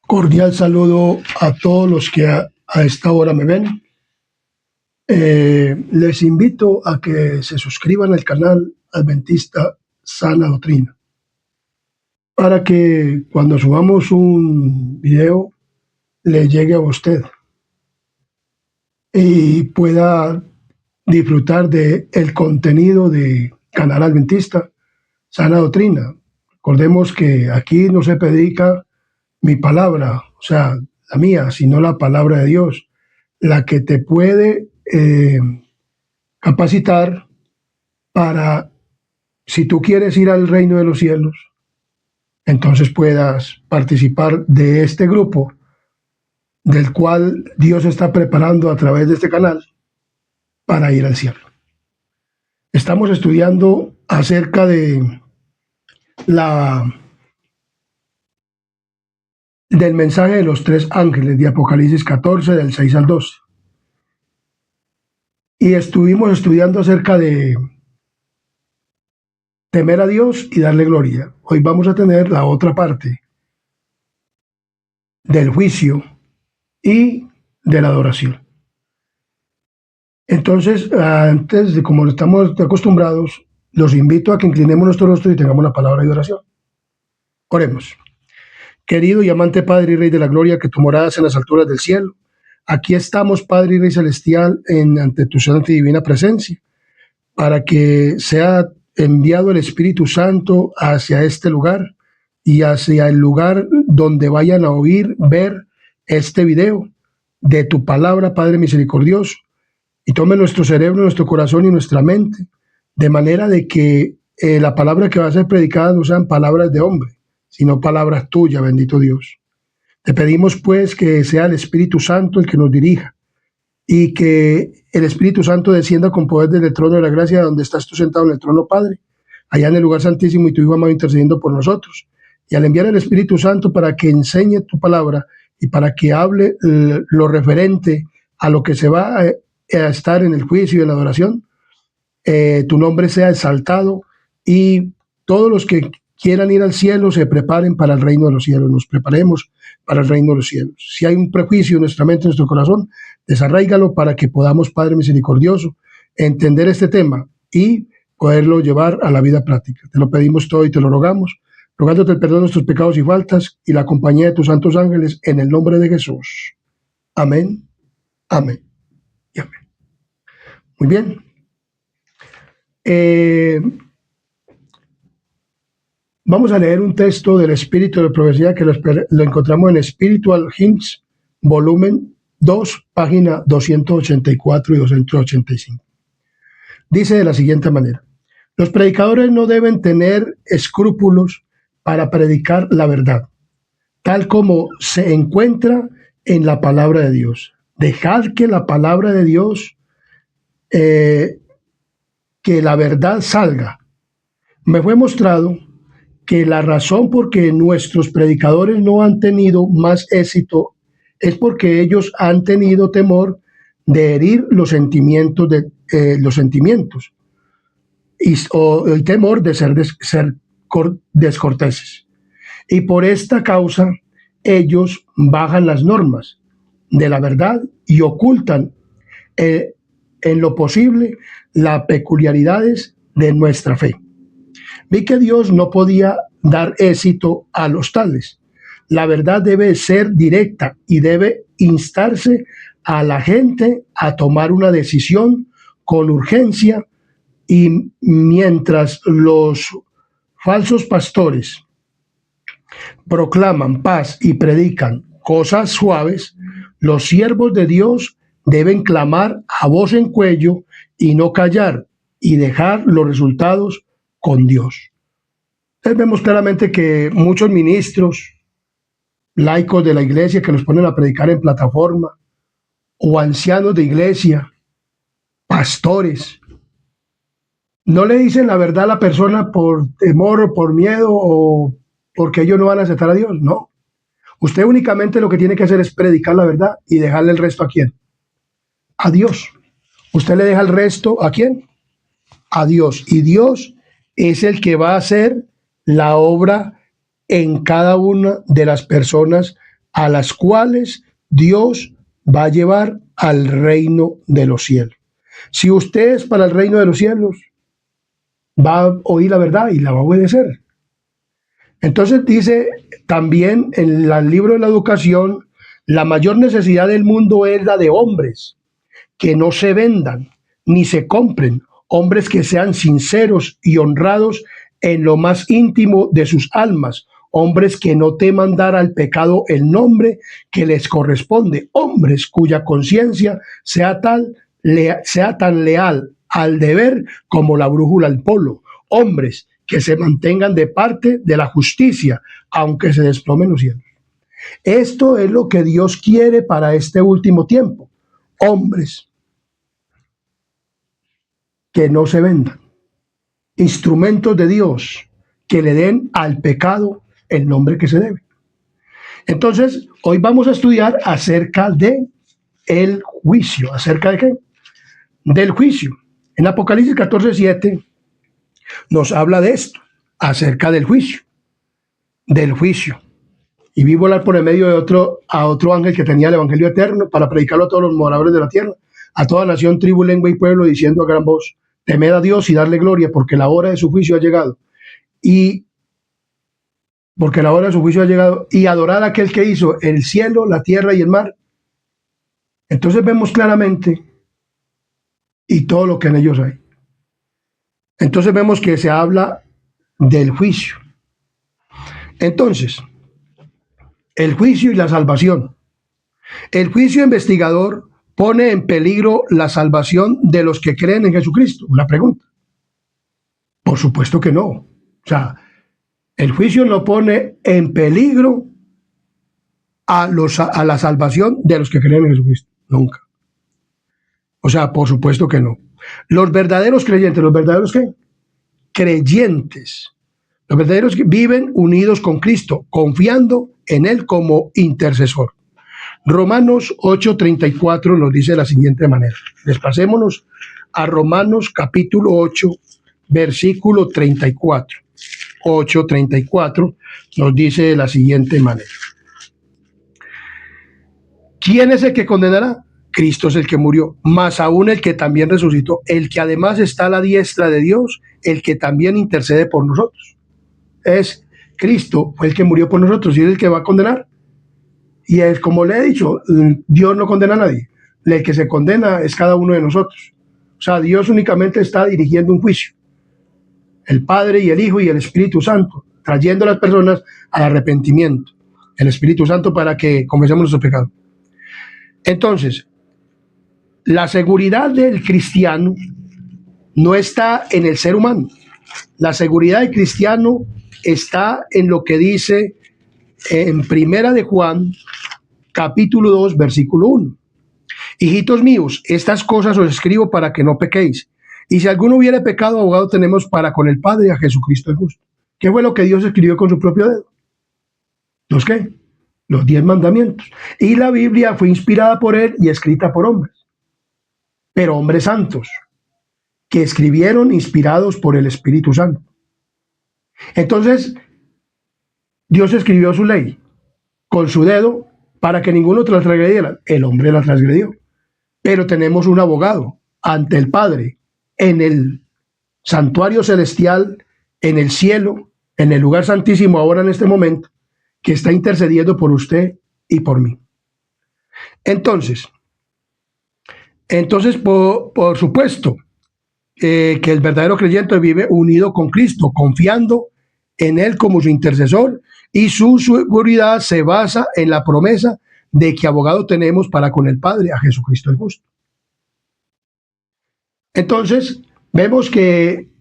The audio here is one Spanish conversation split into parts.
Cordial saludo a todos los que a esta hora me ven. Les invito a que se suscriban al canal Adventista Sana Doctrina para que cuando subamos un video le llegue a usted y pueda disfrutar de el contenido de Canal Adventista Sana Doctrina. Recordemos que aquí no se predica mi palabra, o sea, la mía, sino la palabra de Dios, la que te puede capacitar para, si tú quieres ir al reino de los cielos, entonces puedas participar de este grupo del cual Dios está preparando a través de este canal para ir al cielo. Estamos estudiando acerca de del mensaje de los tres ángeles de Apocalipsis 14, del 6 al 12. Y estuvimos estudiando acerca de temer a Dios y darle gloria. Hoy vamos a tener la otra parte del juicio y de la adoración. Entonces, antes de, como estamos acostumbrados, los invito a que inclinemos nuestro rostro y tengamos la palabra de oración. Oremos. Querido y amante Padre y Rey de la Gloria, que tu morada es en las alturas del cielo, aquí estamos, Padre y Rey Celestial, ante tu santa y divina presencia, para que sea enviado el Espíritu Santo hacia este lugar y hacia el lugar donde vayan a oír, ver este video de tu palabra, Padre misericordioso, y tome nuestro cerebro, nuestro corazón y nuestra mente, de manera de que la palabra que va a ser predicada no sean palabras de hombre, sino palabras tuyas, bendito Dios. Te pedimos pues que sea el Espíritu Santo el que nos dirija y que el Espíritu Santo descienda con poder desde el trono de la gracia donde estás tú sentado en el trono, Padre, allá en el lugar santísimo, y tu Hijo amado intercediendo por nosotros. Y al enviar el Espíritu Santo para que enseñe tu palabra y para que hable lo referente a lo que se va a estar en el juicio y en la adoración, tu nombre sea exaltado y todos los que quieran ir al cielo se preparen para el reino de los cielos, nos preparemos para el reino de los cielos. Si hay un prejuicio en nuestra mente, en nuestro corazón, desarráigalo para que podamos, Padre misericordioso, entender este tema y poderlo llevar a la vida práctica. Te lo pedimos todo y te lo rogamos, rogándote el perdón de nuestros pecados y faltas y la compañía de tus santos ángeles, en el nombre de Jesús. Amén, amén y amén. Muy bien. Vamos a leer un texto del Espíritu de Profecía que lo encontramos en Spiritual Hymns, volumen 2, página 284 y 285. Dice de la siguiente manera: los predicadores no deben tener escrúpulos para predicar la verdad, tal como se encuentra en la palabra de Dios. Dejad que la palabra de Dios, que la verdad salga. Me fue mostrado que la razón por que nuestros predicadores no han tenido más éxito es porque ellos han tenido temor de herir los sentimientos o el temor de ser descorteses. Y por esta causa ellos bajan las normas de la verdad y ocultan en lo posible las peculiaridades de nuestra fe. Vi que Dios no podía dar éxito a los tales. La verdad debe ser directa y debe instarse a la gente a tomar una decisión con urgencia, y mientras los falsos pastores proclaman paz y predican cosas suaves, los siervos de Dios deben clamar a voz en cuello y no callar y dejar los resultados con Dios. Entonces vemos claramente que muchos ministros, laicos de la iglesia que nos ponen a predicar en plataforma, o ancianos de iglesia, pastores, no le dicen la verdad a la persona por temor o por miedo o porque ellos no van a aceptar a Dios. No. Usted únicamente lo que tiene que hacer es predicar la verdad y dejarle el resto ¿a quién? A Dios. ¿Usted le deja el resto a quién? A Dios. Y Dios es el que va a hacer la obra en cada una de las personas a las cuales Dios va a llevar al reino de los cielos. Si usted es para el reino de los cielos, va a oír la verdad y la va a obedecer. Entonces dice también en el libro de la educación, la mayor necesidad del mundo es la de hombres que no se vendan ni se compren, hombres que sean sinceros y honrados en lo más íntimo de sus almas, hombres que no teman dar al pecado el nombre que les corresponde, hombres cuya conciencia sea tan leal al deber como la brújula al polo, hombres que se mantengan de parte de la justicia, aunque se desplomen los cielos. Esto es lo que Dios quiere para este último tiempo. Hombres que no se vendan, instrumentos de Dios que le den al pecado el nombre que se debe. Entonces, hoy vamos a estudiar acerca de el juicio. ¿Acerca de qué? Del juicio. En Apocalipsis 14:7 nos habla de esto, acerca del juicio. Del juicio. Y vi volar por el medio de otro ángel que tenía el evangelio eterno para predicarlo a todos los moradores de la tierra, a toda nación, tribu, lengua y pueblo, diciendo a gran voz: temed a Dios y darle gloria, porque la hora de su juicio ha llegado. Y adorad a aquel que hizo el cielo, la tierra y el mar. Entonces vemos claramente y todo lo que en ellos hay. Entonces vemos que se habla del juicio. Entonces, el juicio y la salvación. El juicio investigador pone en peligro la salvación de los que creen en Jesucristo. Una pregunta. Por supuesto que no. O sea, el juicio no pone en peligro a la salvación de los que creen en Jesucristo. Nunca. O sea, por supuesto que no. Los verdaderos creyentes, ¿los verdaderos qué? Creyentes. Los verdaderos que viven unidos con Cristo, confiando en Él como intercesor. Romanos 8:34 nos dice de la siguiente manera. Despasémonos a Romanos capítulo 8, versículo 34. 8:34 nos dice de la siguiente manera. ¿Quién es el que condenará? Cristo es el que murió, más aún el que también resucitó, el que además está a la diestra de Dios, el que también intercede por nosotros. Es Cristo, fue el que murió por nosotros y es el que va a condenar. Y es como le he dicho, Dios no condena a nadie. El que se condena es cada uno de nosotros. O sea, Dios únicamente está dirigiendo un juicio. El Padre y el Hijo y el Espíritu Santo, trayendo a las personas al arrepentimiento. El Espíritu Santo para que confesemos nuestros pecados. Entonces, la seguridad del cristiano no está en el ser humano. La seguridad del cristiano está en lo que dice en Primera de Juan, capítulo 2, versículo 1. Hijitos míos, estas cosas os escribo para que no pequéis. Y si alguno hubiere pecado, abogado tenemos para con el Padre, a Jesucristo el justo. ¿Qué fue lo que Dios escribió con su propio dedo? ¿Los qué? Los 10 mandamientos. Y la Biblia fue inspirada por Él y escrita por hombres. Pero hombres santos, que escribieron inspirados por el Espíritu Santo. Entonces, Dios escribió su ley con su dedo para que ninguno la transgrediera. El hombre la transgredió. Pero tenemos un abogado ante el Padre en el santuario celestial, en el cielo, en el lugar santísimo ahora en este momento, que está intercediendo por usted y por mí. Entonces, por supuesto, que el verdadero creyente vive unido con Cristo, confiando en Él como su intercesor, y su seguridad se basa en la promesa de que abogado tenemos para con el Padre, a Jesucristo el justo. Entonces, vemos que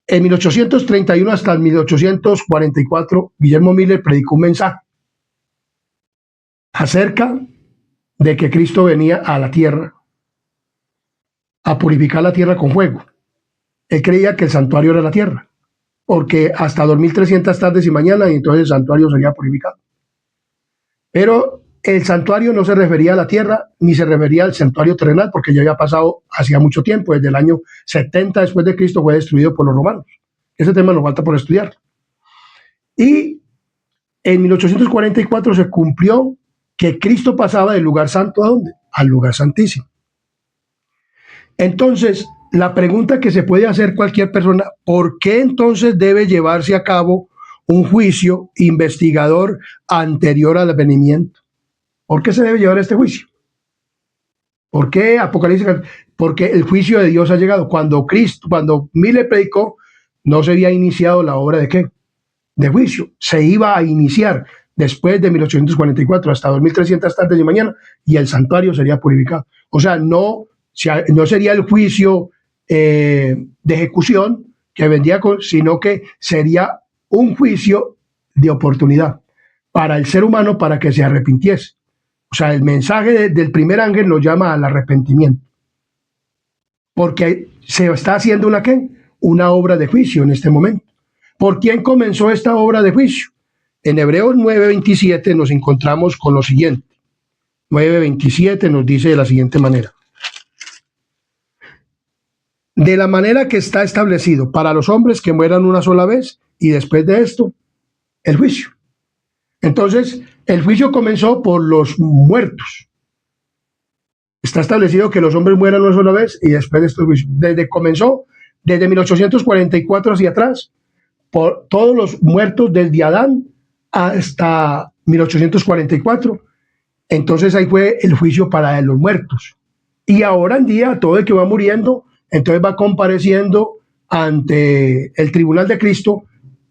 en 1831 hasta el 1844, Guillermo Miller predicó un mensaje acerca de que Cristo venía a la tierra a purificar la tierra con fuego. Él creía que el santuario era la tierra, porque hasta 2300 tardes y mañanas, y entonces el santuario sería purificado. Pero el santuario no se refería a la tierra, ni se refería al santuario terrenal, porque ya había pasado hacía mucho tiempo, desde el año 70 después de Cristo fue destruido por los romanos. Ese tema nos falta por estudiar. Y en 1844 se cumplió que Cristo pasaba del lugar santo ¿a dónde? Al lugar santísimo. Entonces, la pregunta que se puede hacer cualquier persona, ¿por qué entonces debe llevarse a cabo un juicio investigador anterior al advenimiento? ¿Por qué se debe llevar este juicio? ¿Por qué Apocalipsis? Porque el juicio de Dios ha llegado. Cuando Miller predicó, no se había iniciado la obra de ¿qué? De juicio. Se iba a iniciar después de 1844 hasta 2300 tardes de mañana y el santuario sería purificado. O sea, no sería el juicio de ejecución que vendría sino que sería un juicio de oportunidad para el ser humano para que se arrepintiese. O sea, el mensaje del primer ángel nos llama al arrepentimiento. Porque se está haciendo una obra de juicio en este momento. ¿Por quién comenzó esta obra de juicio? En Hebreos 9:27 nos encontramos con lo siguiente. 9:27 nos dice de la siguiente manera. De la manera que está establecido para los hombres que mueran una sola vez y después de esto, el juicio. Entonces, el juicio comenzó por los muertos. Está establecido que los hombres mueran una sola vez y después de esto el juicio. Comenzó desde 1844 hacia atrás, por todos los muertos desde Adán hasta 1844. Entonces ahí fue el juicio para los muertos. Y ahora en día todo el que va muriendo, entonces va compareciendo ante el tribunal de Cristo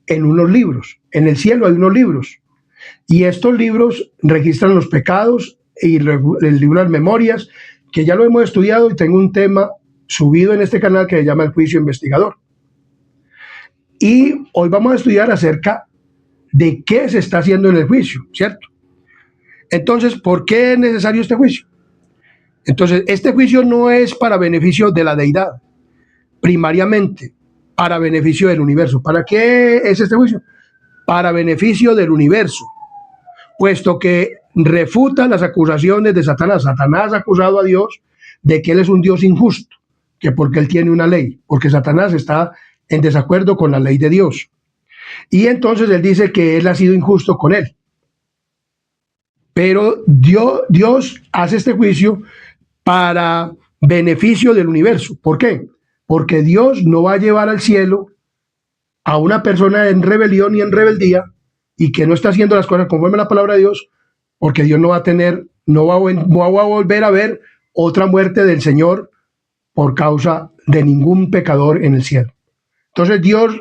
en unos libros. En el cielo hay unos libros. Y estos libros registran los pecados y el libro de las memorias, que ya lo hemos estudiado y tengo un tema subido en este canal que se llama el juicio investigador. Y hoy vamos a estudiar acerca de qué se está haciendo en el juicio, ¿cierto? Entonces, ¿por qué es necesario este juicio? Entonces, este juicio no es para beneficio de la deidad, primariamente para beneficio del universo. ¿Para qué es este juicio? Para beneficio del universo, puesto que refuta las acusaciones de Satanás. Satanás ha acusado a Dios de que él es un Dios injusto, que porque él tiene una ley, porque Satanás está en desacuerdo con la ley de Dios. Y entonces él dice que él ha sido injusto con él. Pero Dios hace este juicio para beneficio del universo. ¿Por qué? Porque Dios no va a llevar al cielo a una persona en rebelión y en rebeldía y que no está haciendo las cosas conforme a la palabra de Dios, porque Dios no va a volver a ver otra muerte del Señor por causa de ningún pecador en el cielo. Entonces Dios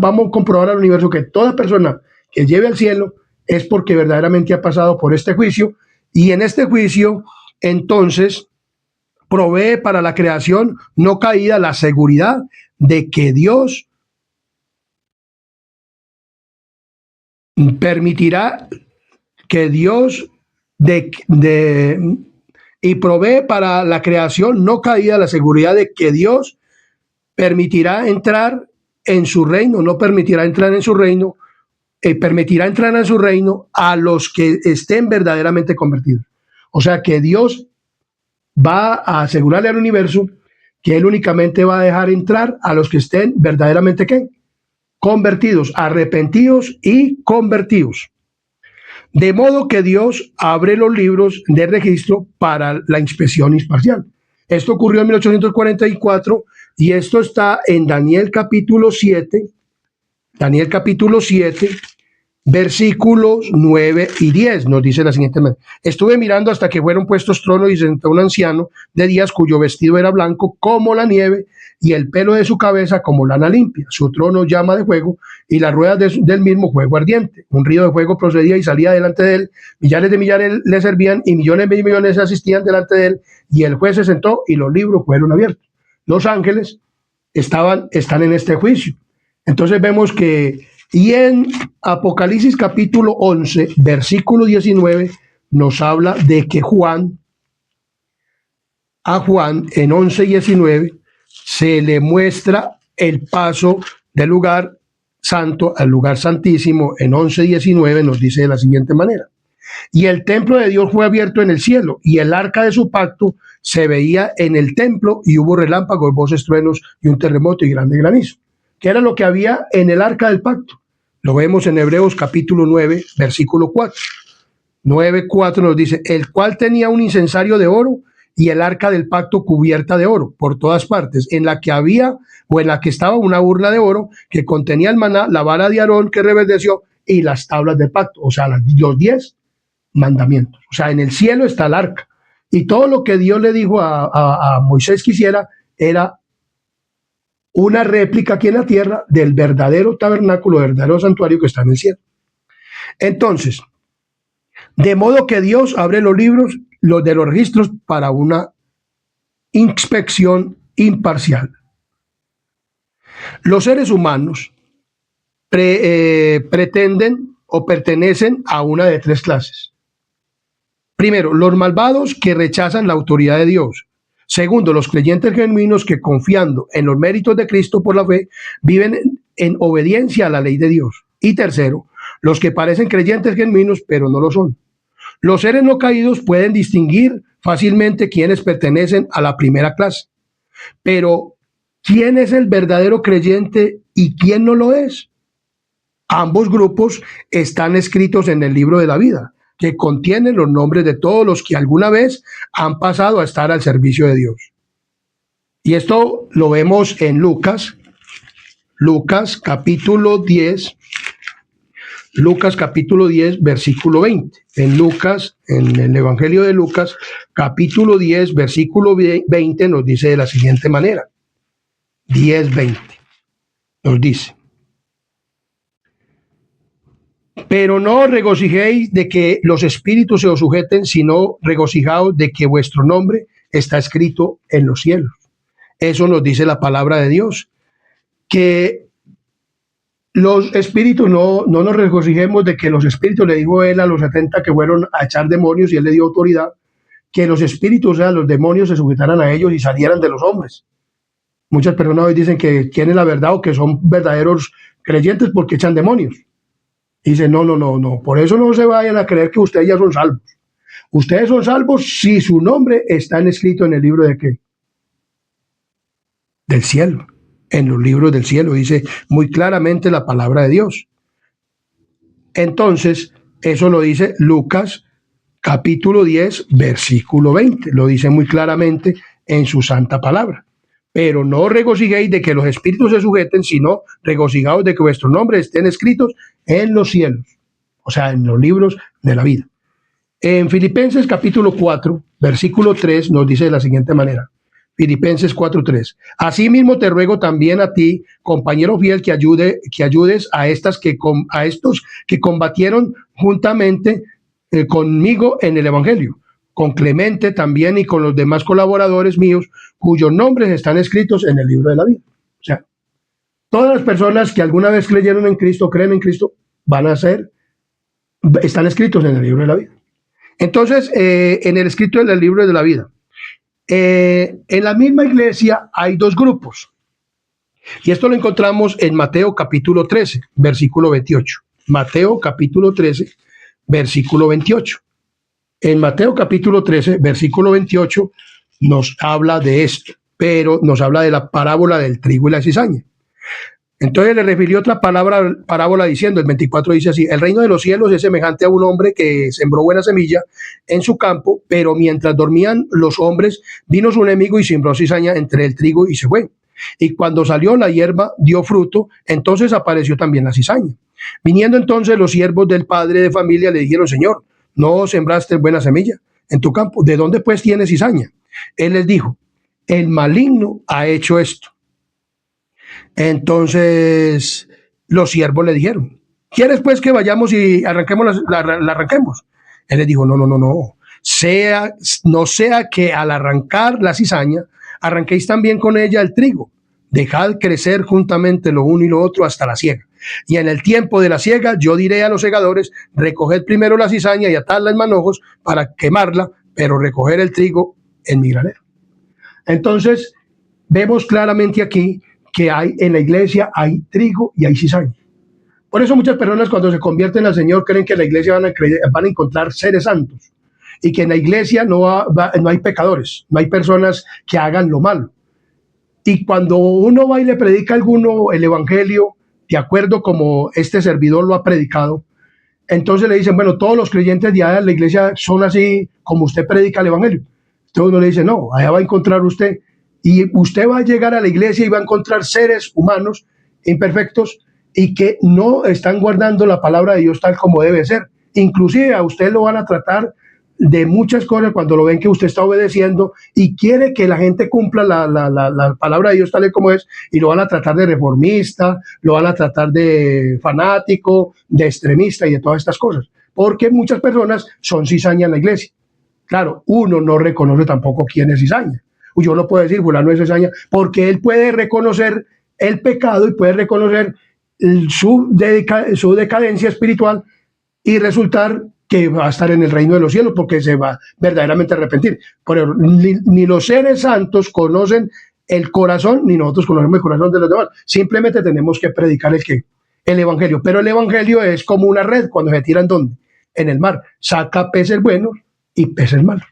vamos a comprobar al universo que toda persona que lleve al cielo es porque verdaderamente ha pasado por este juicio, y en este juicio entonces provee para la creación no caída la seguridad de que Dios permitirá que Dios y provee para la creación no caída la seguridad de que Dios permitirá entrar en su reino, no permitirá entrar en su reino, permitirá entrar en su reino a los que estén verdaderamente convertidos. O sea que Dios va a asegurarle al universo que Él únicamente va a dejar entrar a los que estén verdaderamente ¿qué? Convertidos, arrepentidos y convertidos. De modo que Dios abre los libros de registro para la inspección imparcial. Esto ocurrió en 1844 y esto está en Daniel capítulo 7, versículos 9 y 10, nos dice la siguiente manera. Estuve mirando hasta que fueron puestos tronos y se sentó un anciano de días cuyo vestido era blanco como la nieve y el pelo de su cabeza como lana limpia. Su trono llama de fuego y las ruedas del mismo fuego ardiente. Un río de fuego procedía y salía delante de él. Millares de millares le servían y millones de millones asistían delante de él. Y el juez se sentó y los libros fueron abiertos. Los ángeles están en este juicio. Entonces vemos que y en Apocalipsis capítulo 11, versículo 19, nos habla de que a Juan en 11:19 se le muestra el paso del lugar santo al lugar santísimo. En 11:19 nos dice de la siguiente manera. Y el templo de Dios fue abierto en el cielo, y el arca de su pacto se veía en el templo, y hubo relámpagos, voces, truenos, y un terremoto y grande granizo. ¿Qué era lo que había en el arca del pacto? Lo vemos en Hebreos capítulo 9, versículo 4. 9:4 nos dice, el cual tenía un incensario de oro y el arca del pacto cubierta de oro por todas partes, en la que había o en la que estaba una urna de oro que contenía el maná, la vara de Aarón que reverdeció y las tablas del pacto, o sea, los 10 mandamientos. O sea, en el cielo está el arca. Y todo lo que Dios le dijo a Moisés que hiciera era una réplica aquí en la tierra del verdadero tabernáculo, verdadero santuario que está en el cielo. Entonces, de modo que Dios abre los libros, los de los registros, para una inspección imparcial. Los seres humanos pretenden o pertenecen a una de tres clases. Primero, los malvados que rechazan la autoridad de Dios. Segundo, los creyentes genuinos que, confiando en los méritos de Cristo por la fe, viven en obediencia a la ley de Dios. Y tercero, los que parecen creyentes genuinos pero no lo son. Los seres no caídos pueden distinguir fácilmente quiénes pertenecen a la primera clase. Pero, ¿quién es el verdadero creyente y quién no lo es? Ambos grupos están escritos en el libro de la vida, que contiene los nombres de todos los que alguna vez han pasado a estar al servicio de Dios. Y esto lo vemos en Lucas capítulo 10, versículo 20. En el Evangelio de Lucas, capítulo 10, versículo 20, nos dice de la siguiente manera. 10:20. Nos dice: pero no os regocijéis de que los espíritus se os sujeten, sino regocijaos de que vuestro nombre está escrito en los cielos. Eso nos dice la palabra de Dios, que los espíritus no nos regocijemos de que los espíritus, le dijo él a los 70 que fueron a echar demonios y él le dio autoridad, que los espíritus, o sea, los demonios se sujetaran a ellos y salieran de los hombres. Muchas personas hoy dicen que tienen la verdad o que son verdaderos creyentes porque echan demonios. Y dice, no, por eso no se vayan a creer que ustedes ya son salvos. Ustedes son salvos si su nombre está escrito en el libro de ¿qué? Del cielo. En los libros del cielo, dice muy claramente la palabra de Dios. Entonces, eso lo dice Lucas capítulo 10, versículo 20. Lo dice muy claramente en su santa palabra. Pero no os regocijéis de que los espíritus se sujeten, sino regocijaos de que vuestros nombres estén escritos en los cielos, o sea, en los libros de la vida. En Filipenses capítulo 4, versículo 3, nos dice de la siguiente manera. Filipenses 4:3. Asimismo te ruego también a ti, compañero fiel, que ayudes a estos que combatieron juntamente conmigo en el Evangelio, con Clemente también y con los demás colaboradores míos, cuyos nombres están escritos en el libro de la vida. O sea, todas las personas que alguna vez creyeron en Cristo, creen en Cristo, están escritos en el libro de la vida. Entonces, en el escrito del libro de la vida, en la misma iglesia hay dos grupos. Y esto lo encontramos en Mateo capítulo 13, versículo 28. Mateo capítulo 13, versículo 28. En Mateo capítulo 13, versículo 28, nos habla de esto, pero nos habla de la parábola del trigo y la cizaña. Entonces le refirió otra parábola diciendo, el 24 dice así: el reino de los cielos es semejante a un hombre que sembró buena semilla en su campo, pero mientras dormían los hombres, vino su enemigo y sembró cizaña entre el trigo y se fue. Y cuando salió la hierba dio fruto, entonces apareció también la cizaña. Viniendo entonces los siervos del padre de familia le dijeron: Señor, ¿no sembraste buena semilla en tu campo? ¿De dónde pues tienes cizaña? Él les dijo: el maligno ha hecho esto. Entonces los siervos le dijeron: ¿quieres pues que vayamos y arranquemos la arranquemos? Él les dijo: no. No sea que al arrancar la cizaña, arranquéis también con ella el trigo. Dejad crecer juntamente lo uno y lo otro hasta la siega. Y en el tiempo de la siega yo diré a los segadores: recoged primero la cizaña y atadla en manojos para quemarla, pero recoger el trigo en mi granero. Entonces vemos claramente aquí que en la iglesia hay trigo y hay cizaña. Por eso muchas personas cuando se convierten al Señor creen que en la iglesia van a encontrar seres santos y que en la iglesia no hay pecadores, no hay personas que hagan lo malo. Y cuando uno va y le predica a alguno el evangelio, de acuerdo como este servidor lo ha predicado. Entonces le dicen, bueno, todos los creyentes de allá en la iglesia son así como usted predica el evangelio. Entonces uno le dice, no, allá va a encontrar usted, y usted va a llegar a la iglesia y va a encontrar seres humanos imperfectos y que no están guardando la palabra de Dios tal como debe ser. Inclusive a usted lo van a tratar de muchas cosas cuando lo ven que usted está obedeciendo y quiere que la gente cumpla la palabra de Dios tal y como es, y lo van a tratar de reformista, lo van a tratar de fanático, de extremista y de todas estas cosas, porque muchas personas son cizaña en la iglesia. Claro, uno no reconoce tampoco quién es cizaña. Yo no puedo decir fulano es cizaña, porque él puede reconocer el pecado y puede reconocer su decadencia espiritual y resultar que va a estar en el reino de los cielos porque se va verdaderamente a arrepentir. Pero ni los seres santos conocen el corazón, ni nosotros conocemos el corazón de los demás. Simplemente tenemos que predicar el evangelio. Pero el evangelio es como una red cuando se tiran ¿dónde? En el mar. Saca peces buenos y peces malos.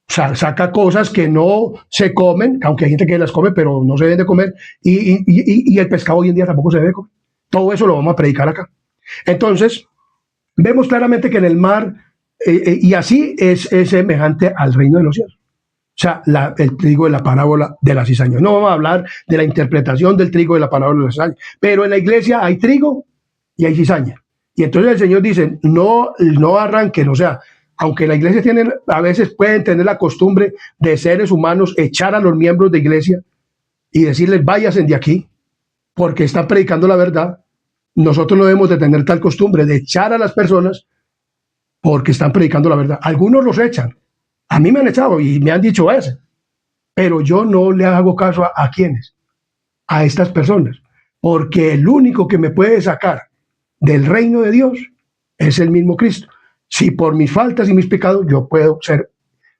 O sea, saca cosas que no se comen, aunque hay gente que las come, pero no se deben de comer, y el pescado hoy en día tampoco se debe comer. Todo eso lo vamos a predicar acá. Entonces, vemos claramente que en el mar, y así es semejante al reino de los cielos. O sea, el trigo de la parábola de la cizaña. No vamos a hablar de la interpretación del trigo de la parábola de la cizaña, pero en la iglesia hay trigo y hay cizaña. Y entonces el Señor dice, no arranquen, o sea, aunque la iglesia a veces pueden tener la costumbre de seres humanos echar a los miembros de iglesia y decirles, váyanse de aquí, porque están predicando la verdad. Nosotros no debemos de tener tal costumbre de echar a las personas porque están predicando la verdad. Algunos los echan. A mí me han echado y me han dicho eso. Pero yo no le hago caso a quienes, a estas personas. Porque el único que me puede sacar del reino de Dios es el mismo Cristo. Si por mis faltas y mis pecados yo puedo ser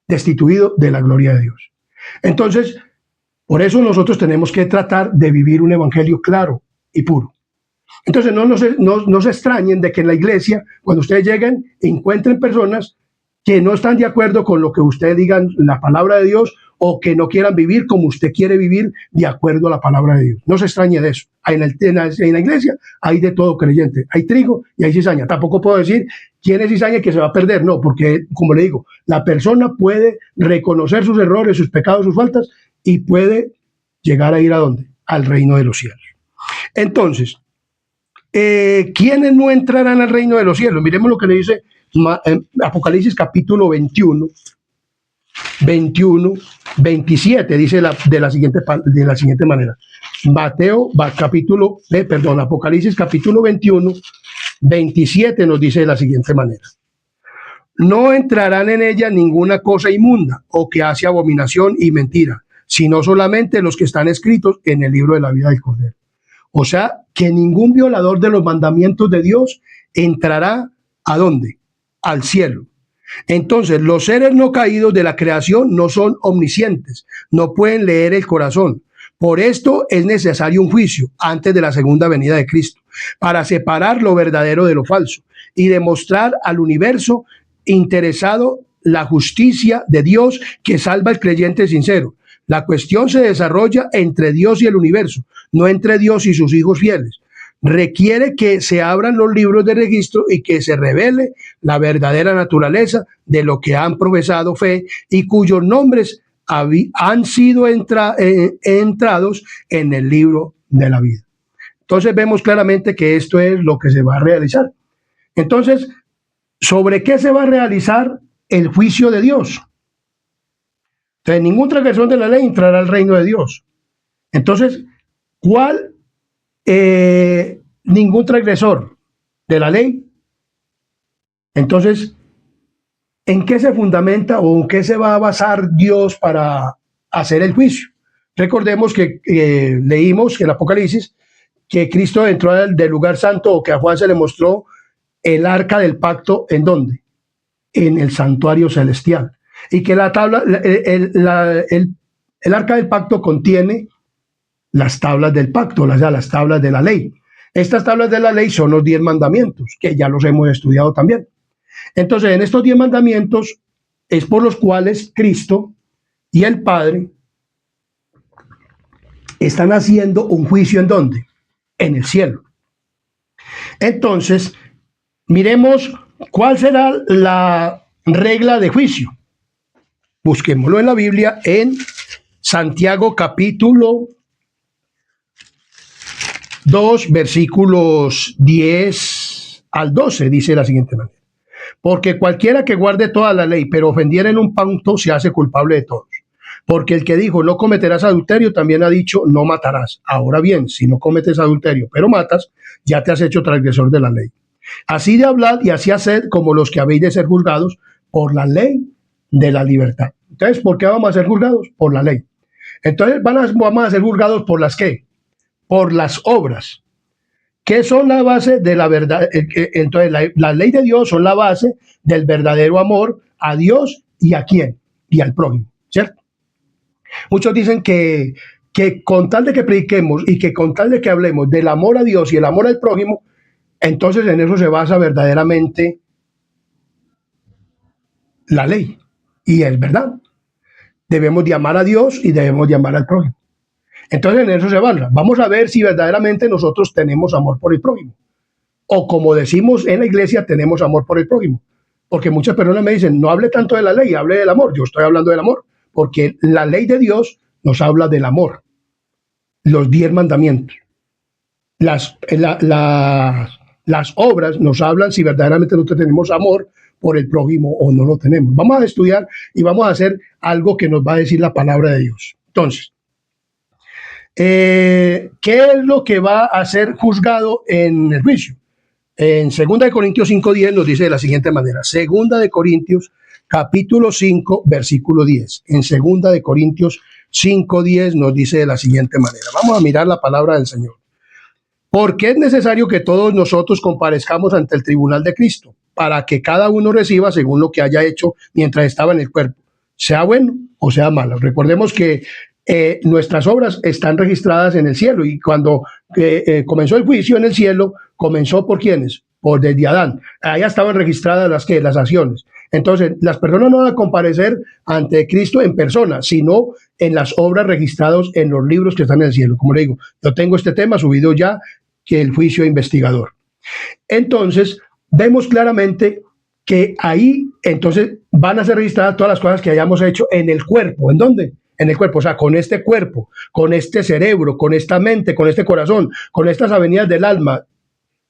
destituido de la gloria de Dios. Entonces, por eso nosotros tenemos que tratar de vivir un evangelio claro y puro. Entonces no se extrañen de que en la iglesia, cuando ustedes lleguen, encuentren personas que no están de acuerdo con lo que ustedes digan la palabra de Dios o que no quieran vivir como usted quiere vivir de acuerdo a la palabra de Dios. No se extrañe de eso. En la iglesia hay de todo creyente. Hay trigo y hay cizaña. Tampoco puedo decir quién es cizaña y que se va a perder. No, porque como le digo, la persona puede reconocer sus errores, sus pecados, sus faltas y puede llegar a ir ¿a dónde? Al reino de los cielos. Entonces, ¿quiénes no entrarán al reino de los cielos? Miremos lo que le dice Apocalipsis capítulo 21, 27, dice de la siguiente manera. Apocalipsis capítulo 21, 27 nos dice de la siguiente manera. No entrarán en ella ninguna cosa inmunda o que hace abominación y mentira, sino solamente los que están escritos en el libro de la vida del Cordero. O sea, que ningún violador de los mandamientos de Dios entrará ¿a dónde? Al cielo. Entonces, los seres no caídos de la creación no son omniscientes, no pueden leer el corazón. Por esto es necesario un juicio antes de la segunda venida de Cristo, para separar lo verdadero de lo falso y demostrar al universo interesado la justicia de Dios que salva al creyente sincero. La cuestión se desarrolla entre Dios y el universo, no entre Dios y sus hijos fieles. Requiere que se abran los libros de registro y que se revele la verdadera naturaleza de lo que han profesado fe y cuyos nombres han sido entrados en el libro de la vida. Entonces vemos claramente que esto es lo que se va a realizar. Entonces, ¿sobre qué se va a realizar el juicio de Dios? Entonces, ningún transgresor de la ley entrará al reino de Dios. Entonces, ningún transgresor de la ley. Entonces, ¿en qué se fundamenta o en qué se va a basar Dios para hacer el juicio? Recordemos que leímos en Apocalipsis que Cristo entró del lugar santo, o que a Juan se le mostró el arca del pacto. ¿En dónde? En el santuario celestial. Y que el arca del pacto contiene las tablas del pacto, las tablas de la ley. Estas tablas de la ley son los 10 mandamientos, que ya los hemos estudiado también. Entonces, en estos 10 mandamientos es por los cuales Cristo y el Padre están haciendo un juicio. ¿En dónde? En el cielo. Entonces, miremos cuál será la regla de juicio. Busquémoslo en la Biblia en Santiago capítulo 2, versículos 10 al 12, dice de la siguiente manera. Porque cualquiera que guarde toda la ley, pero ofendiera en un punto, se hace culpable de todos. Porque el que dijo, no cometerás adulterio, también ha dicho, no matarás. Ahora bien, si no cometes adulterio, pero matas, ya te has hecho transgresor de la ley. Así de hablad y así haced como los que habéis de ser juzgados por la ley de la libertad. Entonces, ¿por qué vamos a ser juzgados? Por la ley. Entonces, vamos a ser juzgados por las ¿qué? Por las obras. ¿Qué son la base de la verdad? Entonces, la ley de Dios son la base del verdadero amor a Dios y a quién, y al prójimo, ¿cierto? Muchos dicen que con tal de que prediquemos y que con tal de que hablemos del amor a Dios y el amor al prójimo, entonces en eso se basa verdaderamente la ley. Y es verdad. Debemos de amar a Dios y debemos de amar al prójimo. Entonces en eso se basa. Vamos a ver si verdaderamente nosotros tenemos amor por el prójimo. O como decimos en la iglesia, tenemos amor por el prójimo. Porque muchas personas me dicen, no hable tanto de la ley, hable del amor. Yo estoy hablando del amor. Porque la ley de Dios nos habla del amor. Los 10 mandamientos. Las obras nos hablan si verdaderamente nosotros tenemos amor por el prójimo o no lo tenemos. Vamos a estudiar y vamos a hacer algo que nos va a decir la palabra de Dios. Entonces, ¿qué es lo que va a ser juzgado en el juicio? En 2 Corintios 5:10 nos dice de la siguiente manera. 2 Corintios capítulo 5, versículo 10. En 2 Corintios 5:10 nos dice de la siguiente manera. Vamos a mirar la palabra del Señor. Porque es necesario que todos nosotros comparezcamos ante el tribunal de Cristo, para que cada uno reciba según lo que haya hecho mientras estaba en el cuerpo, sea bueno o sea malo. Recordemos que nuestras obras están registradas en el cielo, y cuando comenzó el juicio en el cielo, comenzó ¿por quiénes? Por desde Adán. Allá estaban registradas las acciones. Entonces, las personas no van a comparecer ante Cristo en persona, sino en las obras registradas en los libros que están en el cielo. Como le digo, yo tengo este tema subido ya, que el juicio investigador. Entonces, vemos claramente que ahí, entonces, van a ser registradas todas las cosas que hayamos hecho en el cuerpo. ¿En dónde? En el cuerpo, o sea, con este cuerpo, con este cerebro, con esta mente, con este corazón, con estas avenidas del alma,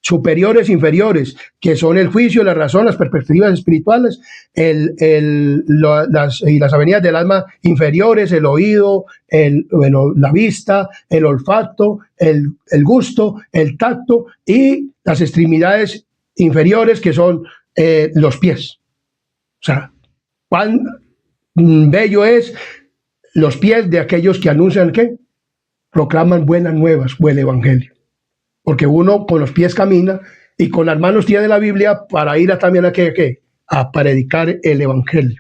superiores, inferiores, que son el juicio, la razón, las perspectivas espirituales, las avenidas del alma inferiores, el oído, la vista, el olfato, el gusto, el tacto, y las extremidades inferiores, que son los pies. O sea, cuán bello es los pies de aquellos que anuncian ¿qué? Proclaman buenas nuevas o el evangelio. Porque uno con los pies camina y con las manos tiene la Biblia para ir también a predicar el evangelio.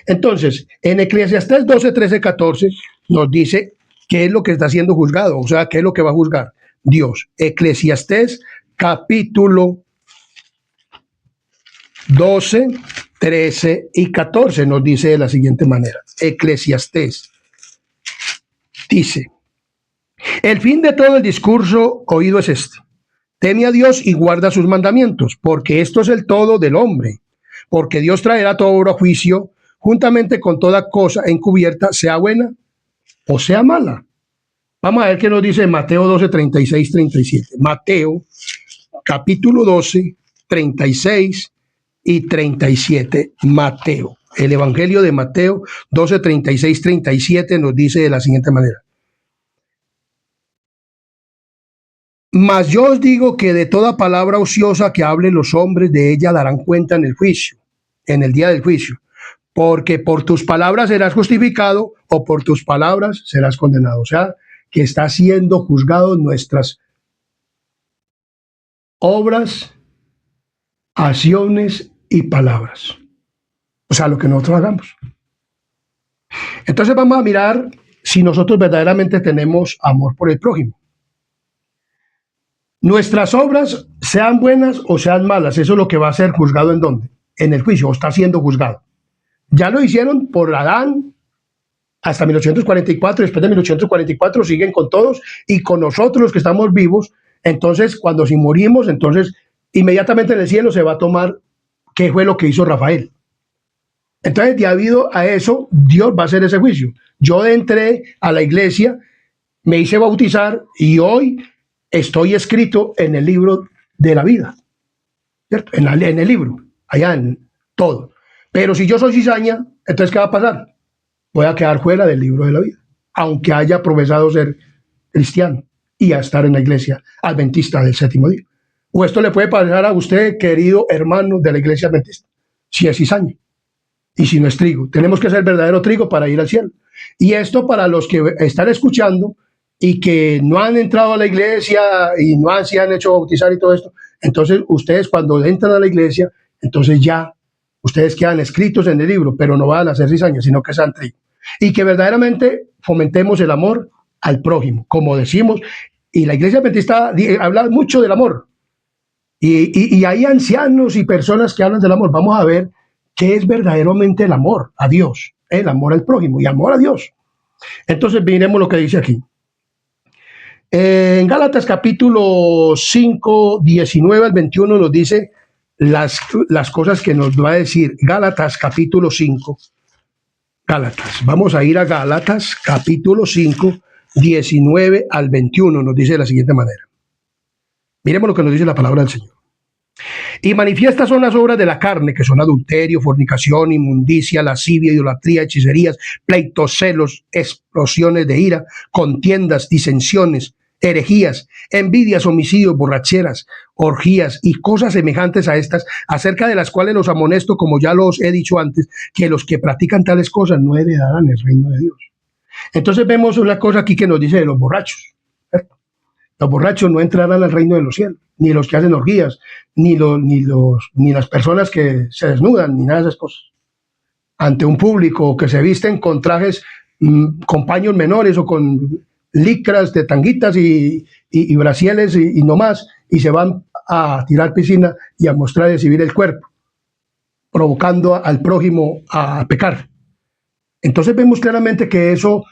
Entonces, en Eclesiastés 12, 13, 14 nos dice qué es lo que está siendo juzgado, o sea, qué es lo que va a juzgar Dios. Eclesiastés capítulo 12, 13 y 14 nos dice de la siguiente manera. Eclesiastés dice: el fin de todo el discurso oído es este: teme a Dios y guarda sus mandamientos, porque esto es el todo del hombre. Porque Dios traerá toda obra a juicio, juntamente con toda cosa encubierta, sea buena o sea mala. Vamos a ver qué nos dice Mateo 12, 36, 37. Mateo, capítulo 12, 36 y 37. Mateo. El Evangelio de Mateo 12, 36, 37 nos dice de la siguiente manera. Mas yo os digo que de toda palabra ociosa que hablen los hombres, de ella darán cuenta en el juicio, en el día del juicio. Porque por tus palabras serás justificado o por tus palabras serás condenado. O sea, que está siendo juzgado nuestras obras, acciones y palabras. O sea, lo que nosotros hagamos. Entonces vamos a mirar si nosotros verdaderamente tenemos amor por el prójimo. Nuestras obras, sean buenas o sean malas, eso es lo que va a ser juzgado ¿en dónde? En el juicio, o está siendo juzgado. Ya lo hicieron por Adán hasta 1844, después de 1844 siguen con todos y con nosotros los que estamos vivos Entonces, cuando si morimos, entonces inmediatamente en el cielo se va a tomar qué fue lo que hizo Rafael. Entonces, debido a eso, Dios va a hacer ese juicio. Yo entré a la iglesia, me hice bautizar y hoy estoy escrito en el libro de la vida, ¿cierto? En el libro, allá en todo. Pero si yo soy cizaña, entonces ¿qué va a pasar? Voy a quedar fuera del libro de la vida, aunque haya profesado ser cristiano y a estar en la iglesia adventista del séptimo día. O esto le puede pasar a usted, querido hermano de la iglesia adventista, si es cizaña y si no es trigo. Tenemos que ser verdadero trigo para ir al cielo. Y esto para los que están escuchando y que no han entrado a la iglesia y no se han hecho bautizar y todo esto, entonces ustedes cuando entran a la iglesia, entonces ya ustedes quedan escritos en el libro, pero no van a ser cizañas, sino que sean trigo. Y que verdaderamente fomentemos el amor al prójimo, como decimos, y la iglesia adventista habla mucho del amor. Y hay ancianos y personas que hablan del amor. Vamos a ver qué es verdaderamente el amor a Dios, el amor al prójimo y amor a Dios. Entonces, miremos lo que dice aquí. En Gálatas capítulo 5, 19 al 21 nos dice las cosas que nos va a decir. Gálatas capítulo 5. Gálatas. Vamos a ir a Gálatas capítulo 5, 19 al 21. Nos dice de la siguiente manera. Miremos lo que nos dice la palabra del Señor. Y manifiestas son las obras de la carne, que son adulterio, fornicación, inmundicia, lascivia, idolatría, hechicerías, pleitos, celos, explosiones de ira, contiendas, disensiones, herejías, envidias, homicidios, borracheras, orgías y cosas semejantes a estas, acerca de las cuales los amonesto, como ya los he dicho antes, que los que practican tales cosas no heredarán el reino de Dios. Entonces vemos una cosa aquí que nos dice de los borrachos, ¿cierto? Los borrachos no entrarán al reino de los cielos, ni los que hacen orgías, ni las personas que se desnudan, ni nada de esas cosas. Ante un público que se visten con trajes, con paños menores o con licras de tanguitas y brasieles y no más, y se van a tirar piscina y a mostrar y exhibir el cuerpo, provocando al prójimo a pecar. Entonces vemos claramente que eso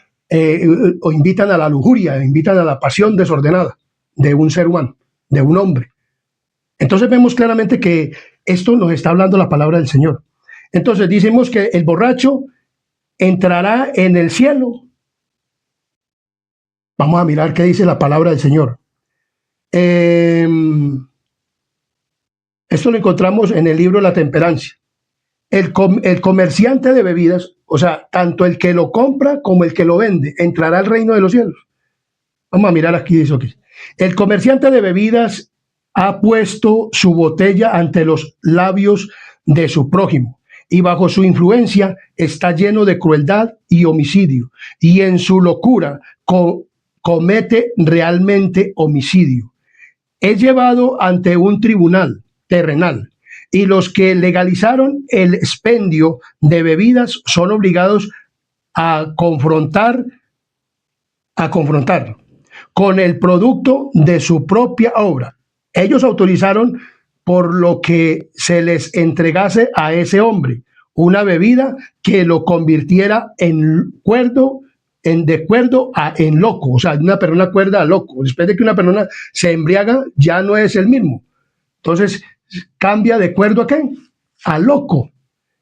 o invitan a la lujuria, invitan a la pasión desordenada de un ser humano, de un hombre. Entonces vemos claramente que esto nos está hablando la palabra del Señor. Entonces decimos que el borracho entrará en el cielo. Vamos a mirar qué dice la palabra del Señor. Esto lo encontramos en el libro La Temperancia. El comerciante de bebidas, o sea, tanto el que lo compra como el que lo vende, entrará al reino de los cielos. Vamos a mirar aquí, dice aquí. El comerciante de bebidas ha puesto su botella ante los labios de su prójimo y bajo su influencia está lleno de crueldad y homicidio, y en su locura comete realmente homicidio. Es llevado ante un tribunal terrenal y los que legalizaron el expendio de bebidas son obligados a confrontar con el producto de su propia obra. Ellos autorizaron por lo que se les entregase a ese hombre una bebida que lo convirtiera en loco, o sea, una persona cuerda a loco. Después de que una persona se embriaga, ya no es el mismo. Entonces, cambia de cuerdo a qué? A loco.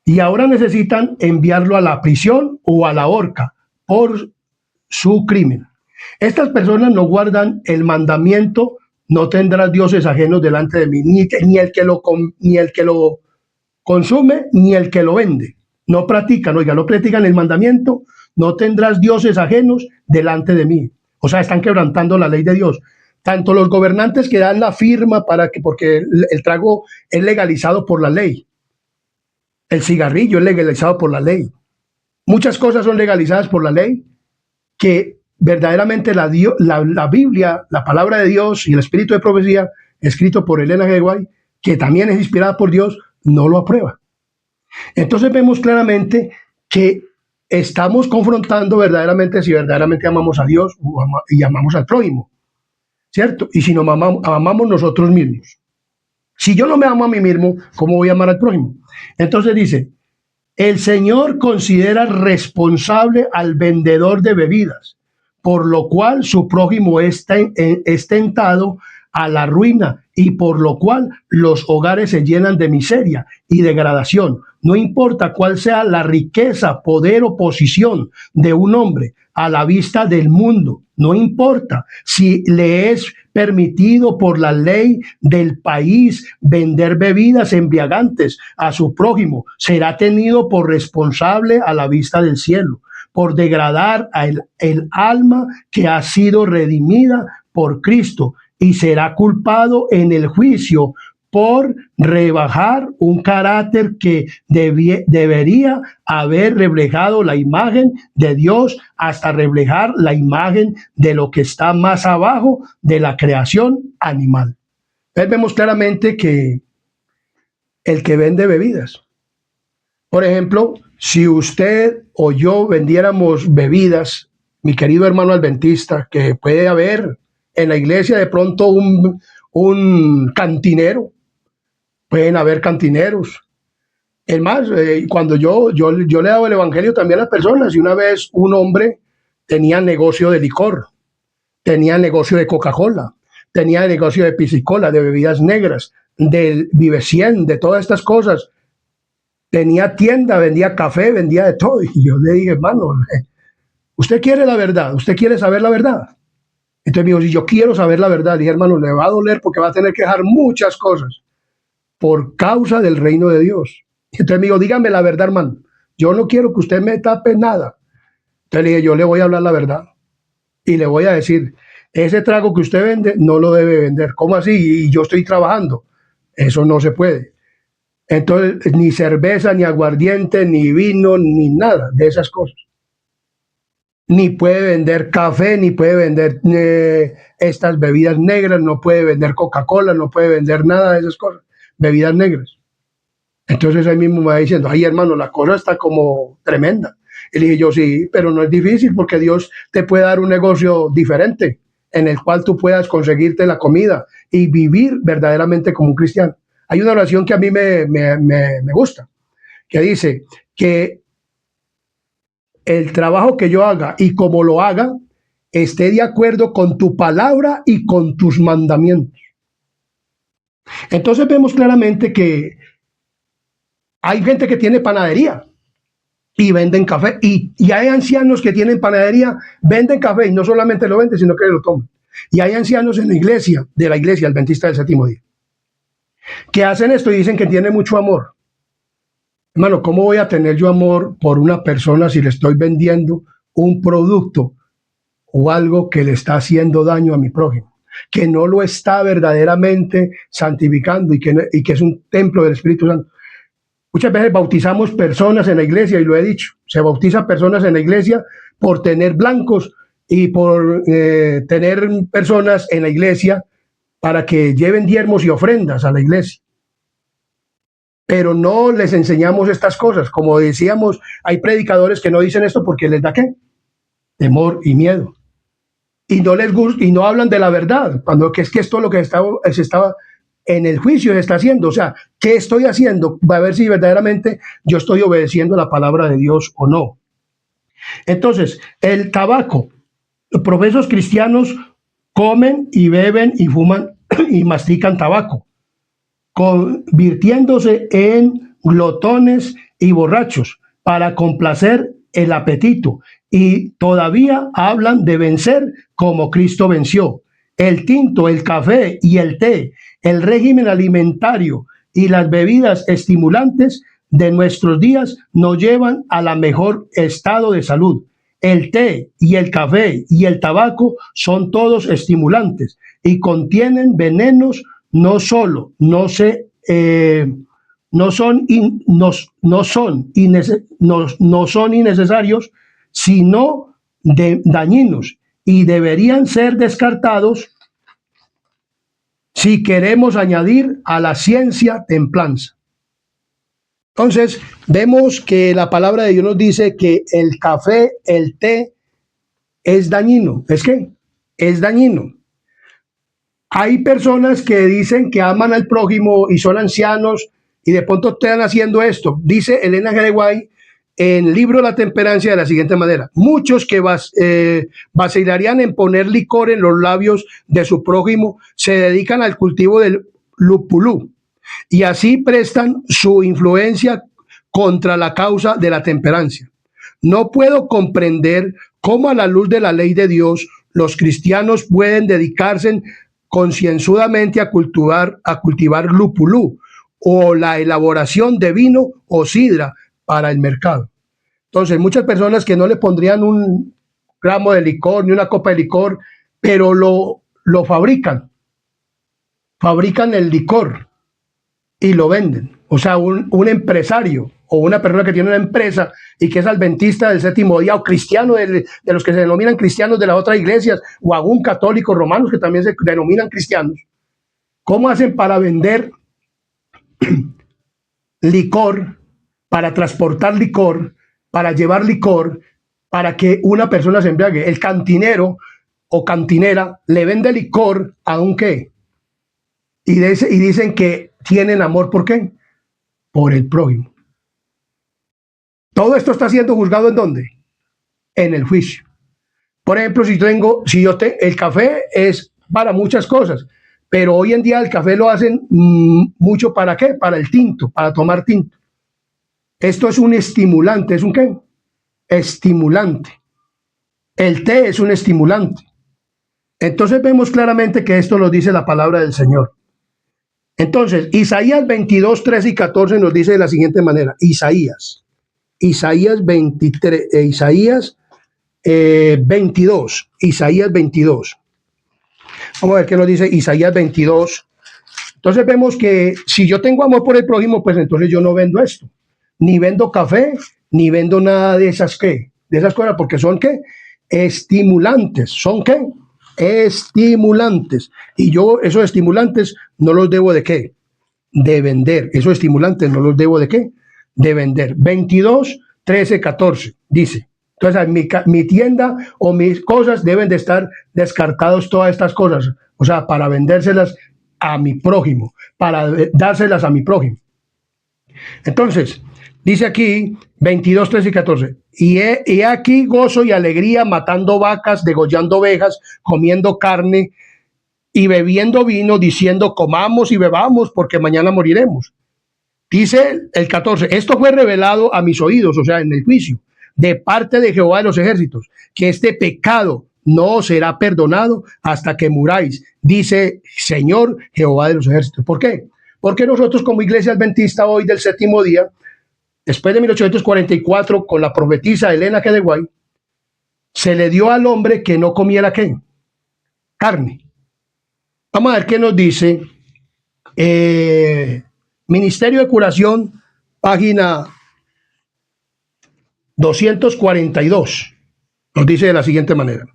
Y ahora necesitan enviarlo a la prisión o a la horca por su crimen. Estas personas no guardan el mandamiento: no tendrás dioses ajenos delante de mí, ni el que lo consume, ni el que lo vende. No practican el mandamiento: no tendrás dioses ajenos delante de mí. O sea, están quebrantando la ley de Dios. Tanto los gobernantes que dan la firma porque el trago es legalizado por la ley. El cigarrillo es legalizado por la ley. Muchas cosas son legalizadas por la ley que verdaderamente la Biblia, la palabra de Dios y el espíritu de profecía, escrito por Elena G. White, que también es inspirada por Dios, no lo aprueba. Entonces vemos claramente que estamos confrontando verdaderamente si verdaderamente amamos a Dios y amamos al prójimo, ¿cierto? Y si nos amamos nosotros mismos. Si yo no me amo a mí mismo, ¿cómo voy a amar al prójimo? Entonces dice: el Señor considera responsable al vendedor de bebidas, por lo cual su prójimo es tentado a la ruina y por lo cual los hogares se llenan de miseria y degradación. No importa cuál sea la riqueza, poder o posición de un hombre a la vista del mundo, no importa si le es permitido por la ley del país vender bebidas embriagantes a su prójimo, será tenido por responsable a la vista del cielo, por degradar el alma que ha sido redimida por Cristo, y será culpado en el juicio por rebajar un carácter que debería haber reflejado la imagen de Dios hasta reflejar la imagen de lo que está más abajo de la creación animal. Entonces vemos claramente que el que vende bebidas, por ejemplo, si usted o yo vendiéramos bebidas, mi querido hermano adventista, que puede haber en la iglesia de pronto un cantinero, pueden haber cantineros. Es más, cuando yo le hago el evangelio también a las personas, y una vez un hombre tenía negocio de licor, tenía negocio de Coca-Cola, tenía negocio de piscicola, de bebidas negras, del Vive 100, de todas estas cosas. Tenía tienda, vendía café, vendía de todo. Y yo le dije, hermano, ¿usted quiere la verdad? ¿Usted quiere saber la verdad? Entonces me dijo, si yo quiero saber la verdad, dije, hermano, le va a doler porque va a tener que dejar muchas cosas por causa del reino de Dios. Entonces me dijo, dígame la verdad, hermano. Yo no quiero que usted me tape nada. Entonces le dije, yo le voy a hablar la verdad. Y le voy a decir, ese trago que usted vende, no lo debe vender. ¿Cómo así? Y yo estoy trabajando. Eso no se puede. Entonces, ni cerveza, ni aguardiente, ni vino, ni nada de esas cosas. Ni puede vender café, ni puede vender estas bebidas negras, no puede vender Coca-Cola, no puede vender nada de esas cosas, bebidas negras. Entonces ahí mismo me va diciendo, ay hermano, la cosa está como tremenda. Y le dije yo, sí, pero no es difícil porque Dios te puede dar un negocio diferente en el cual tú puedas conseguirte la comida y vivir verdaderamente como un cristiano. Hay una oración que a mí me gusta, que dice que el trabajo que yo haga y como lo haga esté de acuerdo con tu palabra y con tus mandamientos. Entonces vemos claramente que hay gente que tiene panadería y venden café, y hay ancianos que tienen panadería, venden café y no solamente lo venden, sino que lo toman. Y hay ancianos en la iglesia, de la iglesia adventista del séptimo día, que hacen esto y dicen que tienen mucho amor. Hermano, ¿cómo voy a tener yo amor por una persona si le estoy vendiendo un producto o algo que le está haciendo daño a mi prójimo, que no lo está verdaderamente santificando y que es un templo del Espíritu Santo? Muchas veces bautizamos personas en la iglesia, y lo he dicho, se bautiza personas en la iglesia por tener blancos y por tener personas en la iglesia para que lleven diezmos y ofrendas a la iglesia. Pero no les enseñamos estas cosas. Como decíamos, hay predicadores que no dicen esto porque les da ¿qué? Temor y miedo. Y no les gusta, y no hablan de la verdad, cuando que es que esto es lo que se estaba en el juicio se está haciendo. O sea, ¿qué estoy haciendo? Va a ver si verdaderamente yo estoy obedeciendo la palabra de Dios o no. Entonces, el tabaco. Los profesos cristianos comen y beben y fuman y mastican tabaco, convirtiéndose en glotones y borrachos para complacer el apetito, y todavía hablan de vencer como Cristo venció. El tinto, el café y el té, el régimen alimentario y las bebidas estimulantes de nuestros días nos llevan a la mejor estado de salud. El té y el café y el tabaco son todos estimulantes y contienen venenos. No solo no se no son innecesarios, sino dañinos, y deberían ser descartados si queremos añadir a la ciencia templanza. Entonces, vemos que la palabra de Dios nos dice que el café, el té, es dañino. ¿Es qué? Es dañino. Hay personas que dicen que aman al prójimo y son ancianos y de pronto están haciendo esto. Dice Elena G. de White en el libro La Temperancia de la siguiente manera: muchos que vacilarían en poner licor en los labios de su prójimo se dedican al cultivo del lupulú y así prestan su influencia contra la causa de la temperancia. No puedo comprender cómo, a la luz de la ley de Dios, los cristianos pueden dedicarse concienzudamente a cultivar lupulú o la elaboración de vino o sidra para el mercado. Entonces, muchas personas que no le pondrían un gramo de licor ni una copa de licor, pero lo fabrican el licor y lo venden. O sea, un empresario o una persona que tiene una empresa y que es adventista del séptimo día o cristiano de los que se denominan cristianos de las otras iglesias, o aún católicos romanos que también se denominan cristianos, ¿cómo hacen para vender licor, para transportar licor, para llevar licor, para que una persona se embriague? El cantinero o cantinera le vende licor a un qué, y dicen que tienen amor. ¿Por qué? Por el prójimo. Todo esto está siendo juzgado ¿en dónde? En el juicio. Por ejemplo, el café es para muchas cosas, pero hoy en día el café lo hacen mucho ¿para qué? Para el tinto, para tomar tinto. Esto es un estimulante. ¿Es un qué? Estimulante. El té es un estimulante. Entonces vemos claramente que esto lo dice la palabra del Señor. Entonces, Isaías 22, 13 y 14 nos dice de la siguiente manera. Isaías 23, Isaías 22. Vamos a ver qué nos dice Isaías 22. Entonces vemos que si yo tengo amor por el prójimo, pues entonces yo no vendo esto. Ni vendo café, ni vendo nada de esas cosas, porque son ¿qué? Estimulantes. ¿Son qué? Estimulantes. Y yo esos estimulantes no los debo ¿de qué? De vender. Esos estimulantes no los debo ¿de qué? De vender. 22, 13, 14 dice. Entonces, mi tienda o mis cosas deben de estar descartados todas estas cosas. O sea, para vendérselas a mi prójimo, para dárselas a mi prójimo. Entonces, dice aquí 22, 13 y 14. Y aquí gozo y alegría matando vacas, degollando ovejas, comiendo carne y bebiendo vino, diciendo comamos y bebamos porque mañana moriremos. Dice el 14, esto fue revelado a mis oídos, o sea, en el juicio, de parte de Jehová de los ejércitos, que este pecado no será perdonado hasta que muráis, dice Señor Jehová de los ejércitos. ¿Por qué? Porque nosotros como iglesia adventista hoy del séptimo día, después de 1844, con la profetisa Elena G. de White, se le dio al hombre que no comiera ¿qué? Carne. Vamos a ver qué nos dice Ministerio de Curación, página 242. Nos dice de la siguiente manera.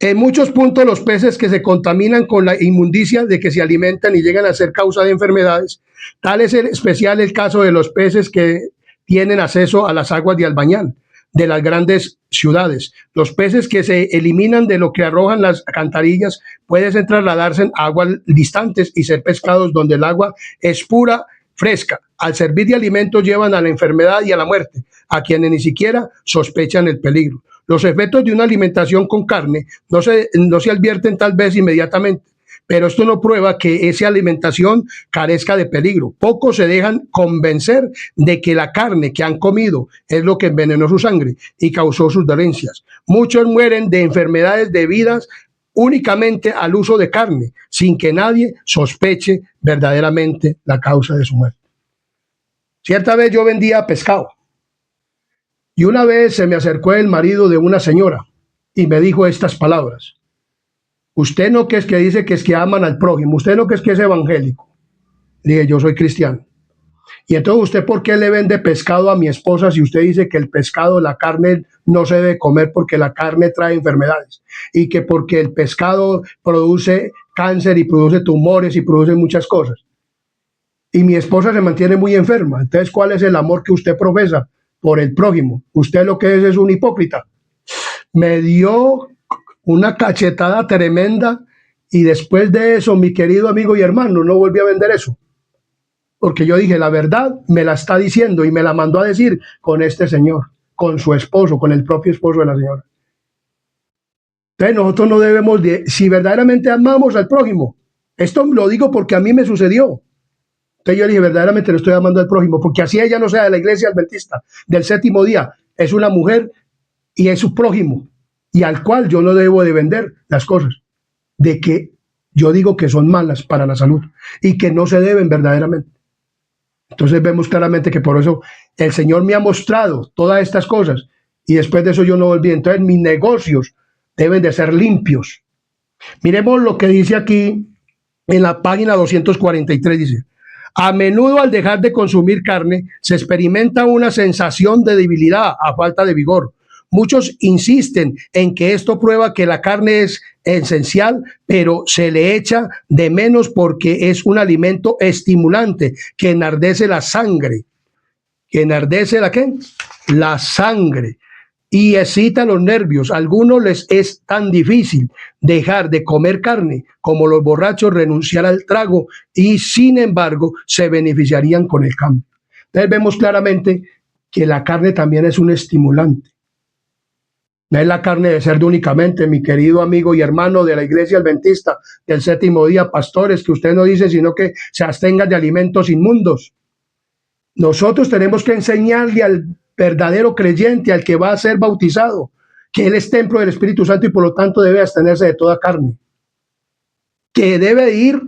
En muchos puntos los peces que se contaminan con la inmundicia de que se alimentan y llegan a ser causa de enfermedades, tal es en especial el caso de los peces que tienen acceso a las aguas de Albañal de las grandes ciudades. Los peces que se eliminan de lo que arrojan las alcantarillas pueden trasladarse a aguas distantes y ser pescados donde el agua es pura, fresca. Al servir de alimentos llevan a la enfermedad y a la muerte, a quienes ni siquiera sospechan el peligro. Los efectos de una alimentación con carne no se advierten tal vez inmediatamente, pero esto no prueba que esa alimentación carezca de peligro. Pocos se dejan convencer de que la carne que han comido es lo que envenenó su sangre y causó sus dolencias. Muchos mueren de enfermedades debidas únicamente al uso de carne, sin que nadie sospeche verdaderamente la causa de su muerte. Cierta vez yo vendía pescado y una vez se me acercó el marido de una señora y me dijo estas palabras. Usted no que es que dice que es que aman al prójimo, usted no que es evangélico. Le dije, yo soy cristiano. Y entonces, ¿usted por qué le vende pescado a mi esposa si usted dice que el pescado, la carne, no se debe comer porque la carne trae enfermedades? Y que porque el pescado produce cáncer y produce tumores y produce muchas cosas. Y mi esposa se mantiene muy enferma. Entonces, ¿cuál es el amor que usted profesa por el prójimo? Usted lo que es un hipócrita. Me dio una cachetada tremenda y después de eso, mi querido amigo y hermano, no volví a vender eso. porque yo dije, la verdad me la está diciendo y me la mandó a decir con este señor, con su esposo, con el propio esposo de la señora. Entonces nosotros no debemos de, si verdaderamente amamos al prójimo, esto lo digo porque a mí me sucedió. Entonces yo dije, verdaderamente le estoy amando al prójimo, porque así ella no sea de la iglesia adventista del séptimo día, es una mujer y es su prójimo, y al cual yo no debo de vender las cosas, de que yo digo que son malas para la salud y que no se deben verdaderamente. Entonces vemos claramente que por eso el Señor me ha mostrado todas estas cosas y después de eso yo no volví. Entonces mis negocios deben de ser limpios. Miremos lo que dice aquí en la página 243, dice: a menudo al dejar de consumir carne se experimenta una sensación de debilidad a falta de vigor. Muchos insisten en que esto prueba que la carne es esencial, pero se le echa de menos porque es un alimento estimulante que enardece la sangre. ¿Que enardece la qué? La sangre. Y excita los nervios. A algunos les es tan difícil dejar de comer carne como los borrachos renunciar al trago, y sin embargo se beneficiarían con el cambio. Entonces vemos claramente que la carne también es un estimulante. No es la carne de cerdo únicamente, mi querido amigo y hermano de la iglesia adventista del séptimo día, pastores, que usted no dice sino que se abstengan de alimentos inmundos. Nosotros tenemos que enseñarle al verdadero creyente, al que va a ser bautizado, que él es templo del Espíritu Santo y por lo tanto debe abstenerse de toda carne. Que debe ir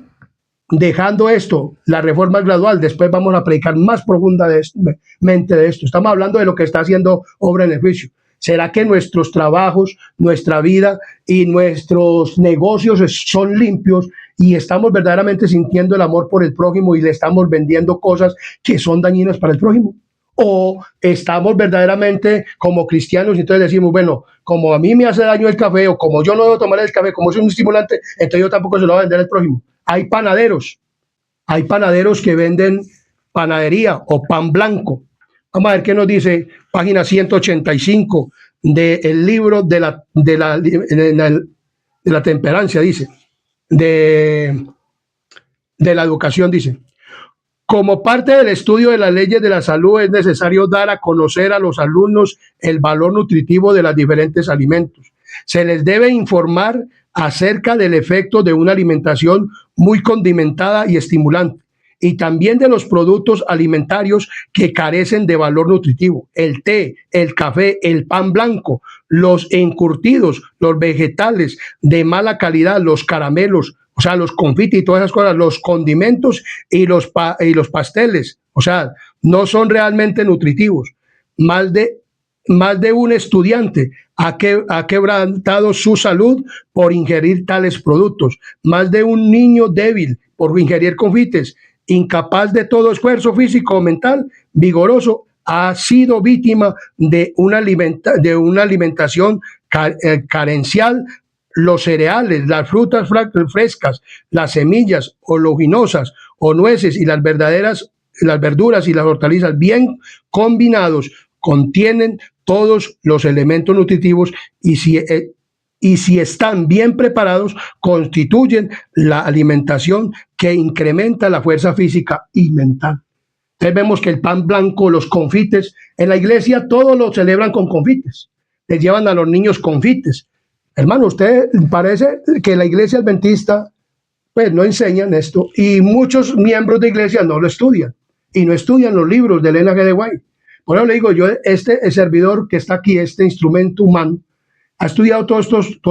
dejando esto, la reforma gradual. Después vamos a predicar más profundamente de esto. Estamos hablando de lo que está haciendo obra en el juicio. ¿Será que nuestros trabajos, nuestra vida y nuestros negocios son limpios y estamos verdaderamente sintiendo el amor por el prójimo y le estamos vendiendo cosas que son dañinas para el prójimo? ¿O estamos verdaderamente como cristianos y entonces decimos, bueno, como a mí me hace daño el café, o como yo no debo tomar el café, como es un estimulante, entonces yo tampoco se lo voy a vender al prójimo? Hay panaderos que venden panadería o pan blanco. Vamos a ver qué nos dice página 185 del libro de la temperancia, dice, de la educación, dice: como parte del estudio de las leyes de la salud es necesario dar a conocer a los alumnos el valor nutritivo de los diferentes alimentos. Se les debe informar acerca del efecto de una alimentación muy condimentada y estimulante, y también de los productos alimentarios que carecen de valor nutritivo: el té, el café, el pan blanco, los encurtidos, los vegetales de mala calidad, los caramelos, o sea, los confites y todas esas cosas, los condimentos y los pasteles, o sea, no son realmente nutritivos. Más de un estudiante ha quebrantado su salud por ingerir tales productos. Más de un niño débil por ingerir confites, incapaz de todo esfuerzo físico o mental vigoroso, ha sido víctima de una alimentación carencial. Los cereales, las frutas frescas, las semillas oleaginosas o nueces y las verduras y las hortalizas bien combinados contienen todos los elementos nutritivos y si están bien preparados, constituyen la alimentación que incrementa la fuerza física y mental. Entonces vemos que el pan blanco, los confites, en la iglesia todos lo celebran con confites. Les llevan a los niños confites. Hermano, usted parece que la iglesia adventista pues no enseñan esto, y muchos miembros de iglesia no lo estudian y no estudian los libros de Elena G. de White. Por eso le digo, yo, el servidor que está aquí, este instrumento humano, ha estudiado todos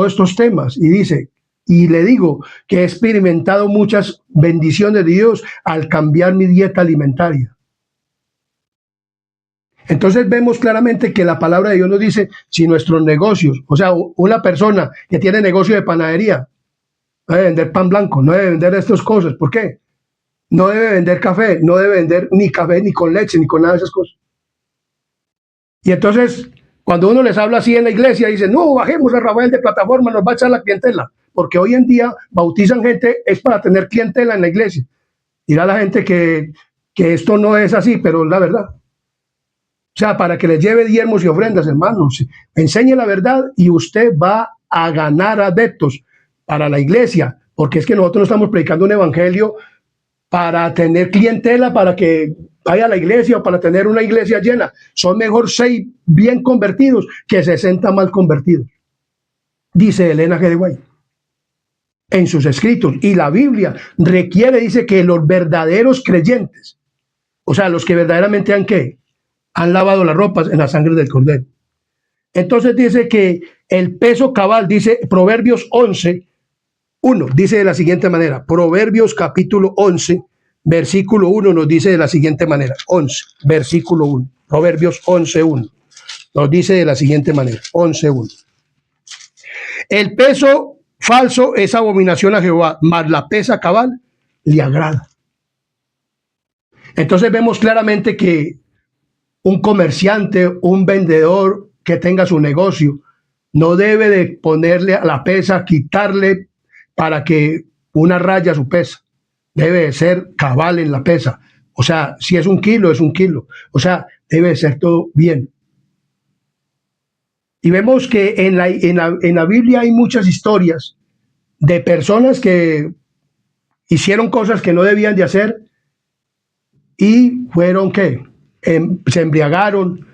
estos temas y dice, y le digo que he experimentado muchas bendiciones de Dios al cambiar mi dieta alimentaria. Entonces vemos claramente que la palabra de Dios nos dice, si nuestros negocios, o sea, una persona que tiene negocio de panadería, no debe vender pan blanco, no debe vender estas cosas. ¿Por qué? No debe vender café, no debe vender ni café, ni con leche, ni con nada de esas cosas. Y entonces, cuando uno les habla así en la iglesia, dicen, no, bajemos a Rafael de plataforma, nos va a echar la clientela. Porque hoy en día bautizan gente, es para tener clientela en la iglesia. Dirá la gente que esto no es así, pero es la verdad. O sea, para que les lleve diezmos y ofrendas, hermanos. Enseñe la verdad y usted va a ganar adeptos para la iglesia, porque es que nosotros no estamos predicando un evangelio para tener clientela, para que vaya a la iglesia o para tener una iglesia llena. Son mejor 6 bien convertidos que 60 mal convertidos, dice Elena G. de White en sus escritos. Y la Biblia requiere, dice, que los verdaderos creyentes, o sea, los que verdaderamente han lavado las ropas en la sangre del Cordero. Entonces dice que el peso cabal, dice Proverbios 11:1, dice de la siguiente manera. Proverbios capítulo 11, versículo 1 nos dice de la siguiente manera. 11, versículo 1. Proverbios 11:1 nos dice de la siguiente manera. 11:1. El peso falso es abominación a Jehová, mas la pesa cabal le agrada. Entonces vemos claramente que un comerciante, un vendedor que tenga su negocio, no debe de ponerle a la pesa, quitarle para que una raya su pesa. Debe de ser cabal en la pesa. O sea, si es 1 kilo, es 1 kilo. O sea, debe de ser todo bien. Y vemos que en la Biblia hay muchas historias de personas que hicieron cosas que no debían de hacer y fueron se embriagaron,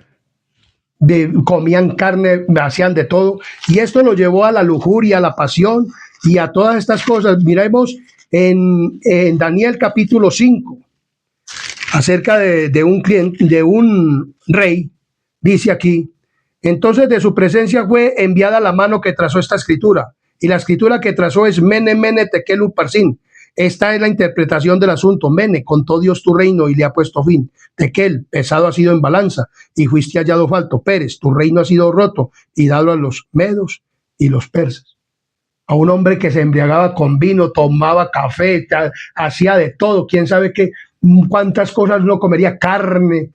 comían carne, hacían de todo, y esto lo llevó a la lujuria, a la pasión y a todas estas cosas. Miremos en Daniel capítulo 5 acerca de un rey. Dice aquí: entonces de su presencia fue enviada la mano que trazó esta escritura, y la escritura que trazó es Mene, Mene, Tekel, Uparsin. Esta es la interpretación del asunto. Mene, contó Dios tu reino y le ha puesto fin. Tekel, pesado ha sido en balanza y fuiste hallado falto. Pérez, tu reino ha sido roto y dado a los medos y los persas. A un hombre que se embriagaba con vino, tomaba café, hacía de todo, quién sabe qué, cuántas cosas no comería, carne,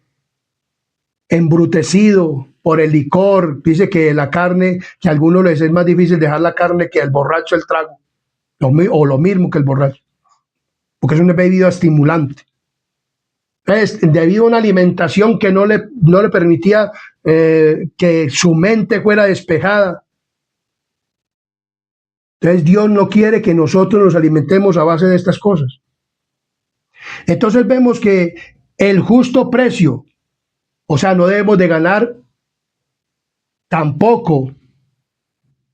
embrutecido por el licor. Dice que la carne, que a algunos les es más difícil dejar la carne que al borracho el trago, o lo mismo que el borracho, porque es una bebida estimulante. Entonces, debido a una alimentación que no le permitía que su mente fuera despejada. Entonces Dios no quiere que nosotros nos alimentemos a base de estas cosas. Entonces vemos que el justo precio, o sea, no debemos de ganar tampoco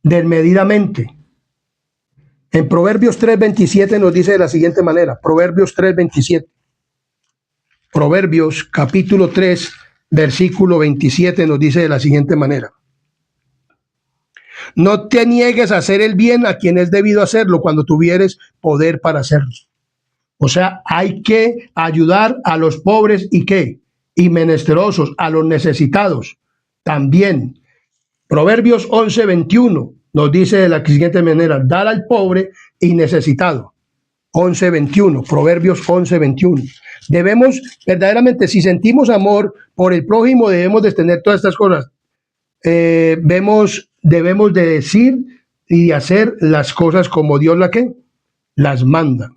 desmedidamente. En Proverbios 3:27 nos dice de la siguiente manera. Proverbios 3:27. Proverbios capítulo 3, versículo 27 nos dice de la siguiente manera. No te niegues a hacer el bien a quien es debido hacerlo cuando tuvieres poder para hacerlo. O sea, hay que ayudar a los pobres y menesterosos, a los necesitados. También, Proverbios 11:21 nos dice de la siguiente manera: dar al pobre y necesitado. 11:21, Proverbios 11:21. Debemos, verdaderamente, si sentimos amor por el prójimo, debemos de tener todas estas cosas. Debemos de decir y de hacer las cosas como Dios las manda.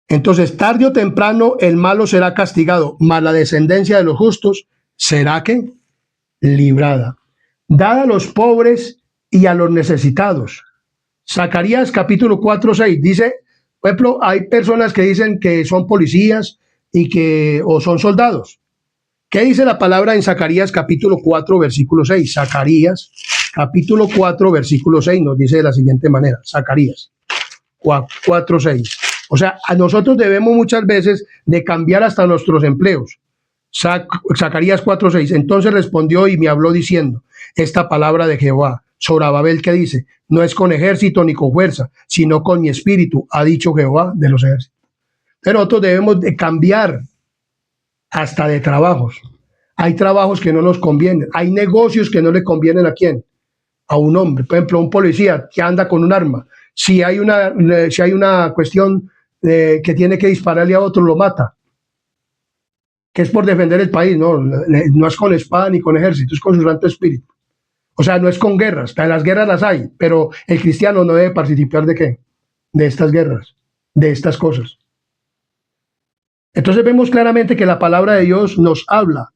Entonces, tarde o temprano el malo será castigado, mas la descendencia de los justos será librada. Dad a los pobres y a los necesitados. Zacarías capítulo 4:6 dice, por ejemplo, hay personas que dicen que son policías o son soldados. ¿Qué dice la palabra en Zacarías capítulo 4, versículo 6? Zacarías capítulo 4, versículo 6 nos dice de la siguiente manera. Zacarías 4:6. O sea, a nosotros debemos muchas veces de cambiar hasta nuestros empleos. Zacarías 4:6. Entonces respondió y me habló diciendo esta palabra de Jehová sobre Babel, que dice: no es con ejército ni con fuerza, sino con mi espíritu, ha dicho Jehová de los ejércitos. Pero nosotros debemos de cambiar hasta de trabajos. Hay trabajos que no nos convienen, hay negocios que no le convienen ¿a quién? A un hombre. Por ejemplo, un policía que anda con un arma, si hay una cuestión que tiene que dispararle a otro, lo mata, que es por defender el país. No es con espada ni con ejército, es con su Santo Espíritu. O sea, no es con guerras. Las guerras las hay, pero el cristiano no debe participar de estas guerras, de estas cosas. Entonces vemos claramente que la palabra de Dios nos habla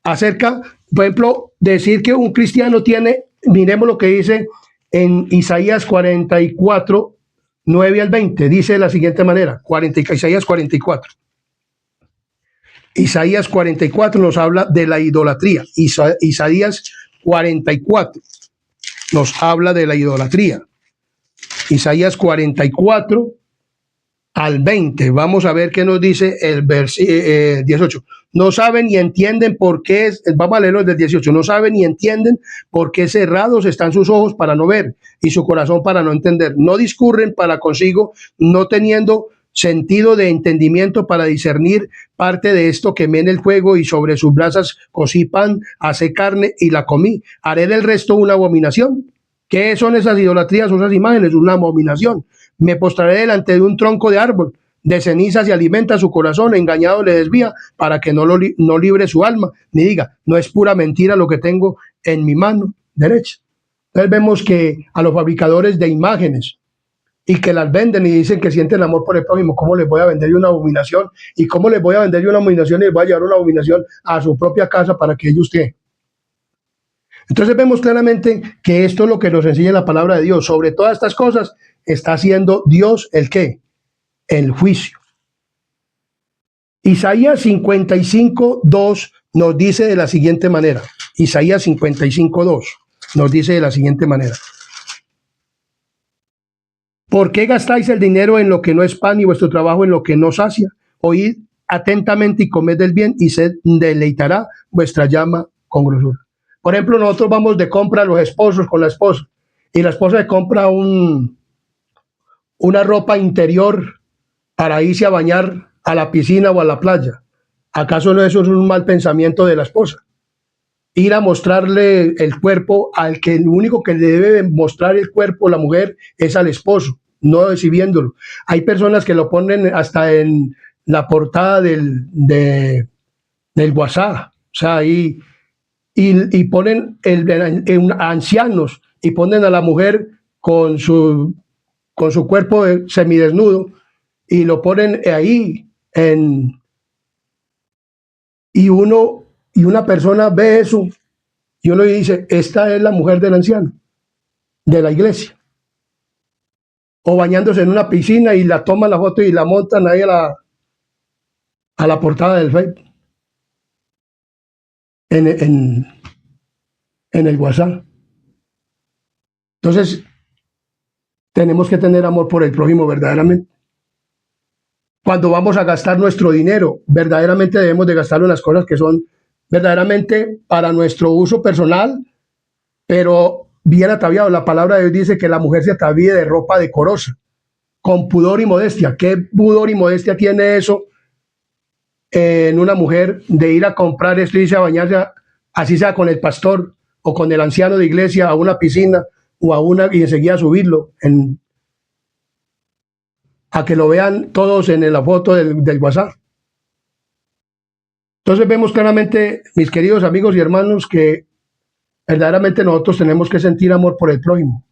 acerca, por ejemplo, decir que un cristiano tiene, miremos lo que dice en Isaías 44, 9 al 20, dice de la siguiente manera, Isaías 44. Isaías 44 nos habla de la idolatría. Isaías 44 nos habla de la idolatría. Isaías 44 al 20. Vamos a ver qué nos dice el versículo 18. No saben ni entienden por qué, vamos a leerlo desde el 18. No saben ni entienden por qué cerrados están sus ojos para no ver y su corazón para no entender. No discurren para consigo, no teniendo sentido de entendimiento para discernir parte de esto. Quemé en el fuego y sobre sus brasas cocí pan, hacé carne y la comí. Haré del resto una abominación. ¿Qué son esas idolatrías, esas imágenes? Una abominación. Me postraré delante de un tronco de árbol, de cenizas y alimenta su corazón, engañado le desvía, para que no libre su alma, ni diga, no es pura mentira lo que tengo en mi mano derecha. Entonces vemos que a los fabricadores de imágenes, y que las venden y dicen que sienten amor por el prójimo, ¿cómo les voy a vender una abominación? ¿Y cómo les voy a vender una abominación y les voy a llevar una abominación a su propia casa para que ellos tengan? Entonces vemos claramente que esto es lo que nos enseña la palabra de Dios. Sobre todas estas cosas está haciendo Dios ¿el qué? El juicio. Isaías 55:2 nos dice de la siguiente manera. Isaías 55:2 nos dice de la siguiente manera. ¿Por qué gastáis el dinero en lo que no es pan y vuestro trabajo en lo que no sacia? Oíd atentamente y comed del bien y se deleitará vuestra llama con grosura. Por ejemplo, nosotros vamos de compra a los esposos con la esposa y la esposa le compra una ropa interior para irse a bañar a la piscina o a la playa. ¿Acaso no eso es un mal pensamiento de la esposa? Ir a mostrarle el cuerpo al que el único que le debe mostrar el cuerpo la mujer es al esposo, no exhibiéndolo. Hay personas que lo ponen hasta en la portada del WhatsApp, o sea, ahí y ponen ancianos y ponen a la mujer con su cuerpo semidesnudo y lo ponen ahí y una persona ve eso y uno dice, esta es la mujer del anciano de la iglesia, o bañándose en una piscina y la toman la foto y la montan ahí a la portada del Facebook en el WhatsApp. Entonces tenemos que tener amor por el prójimo verdaderamente. Cuando vamos a gastar nuestro dinero, verdaderamente debemos de gastarlo en las cosas que son verdaderamente para nuestro uso personal, pero bien ataviado. La palabra de Dios dice que la mujer se atavíe de ropa decorosa, con pudor y modestia. ¿Qué pudor y modestia tiene eso en una mujer de ir a comprar esto y irse a bañarse, así sea con el pastor o con el anciano de iglesia, a una piscina o y enseguida subirlo a que lo vean todos en la foto del WhatsApp? Entonces vemos claramente, mis queridos amigos y hermanos, que verdaderamente nosotros tenemos que sentir amor por el prójimo.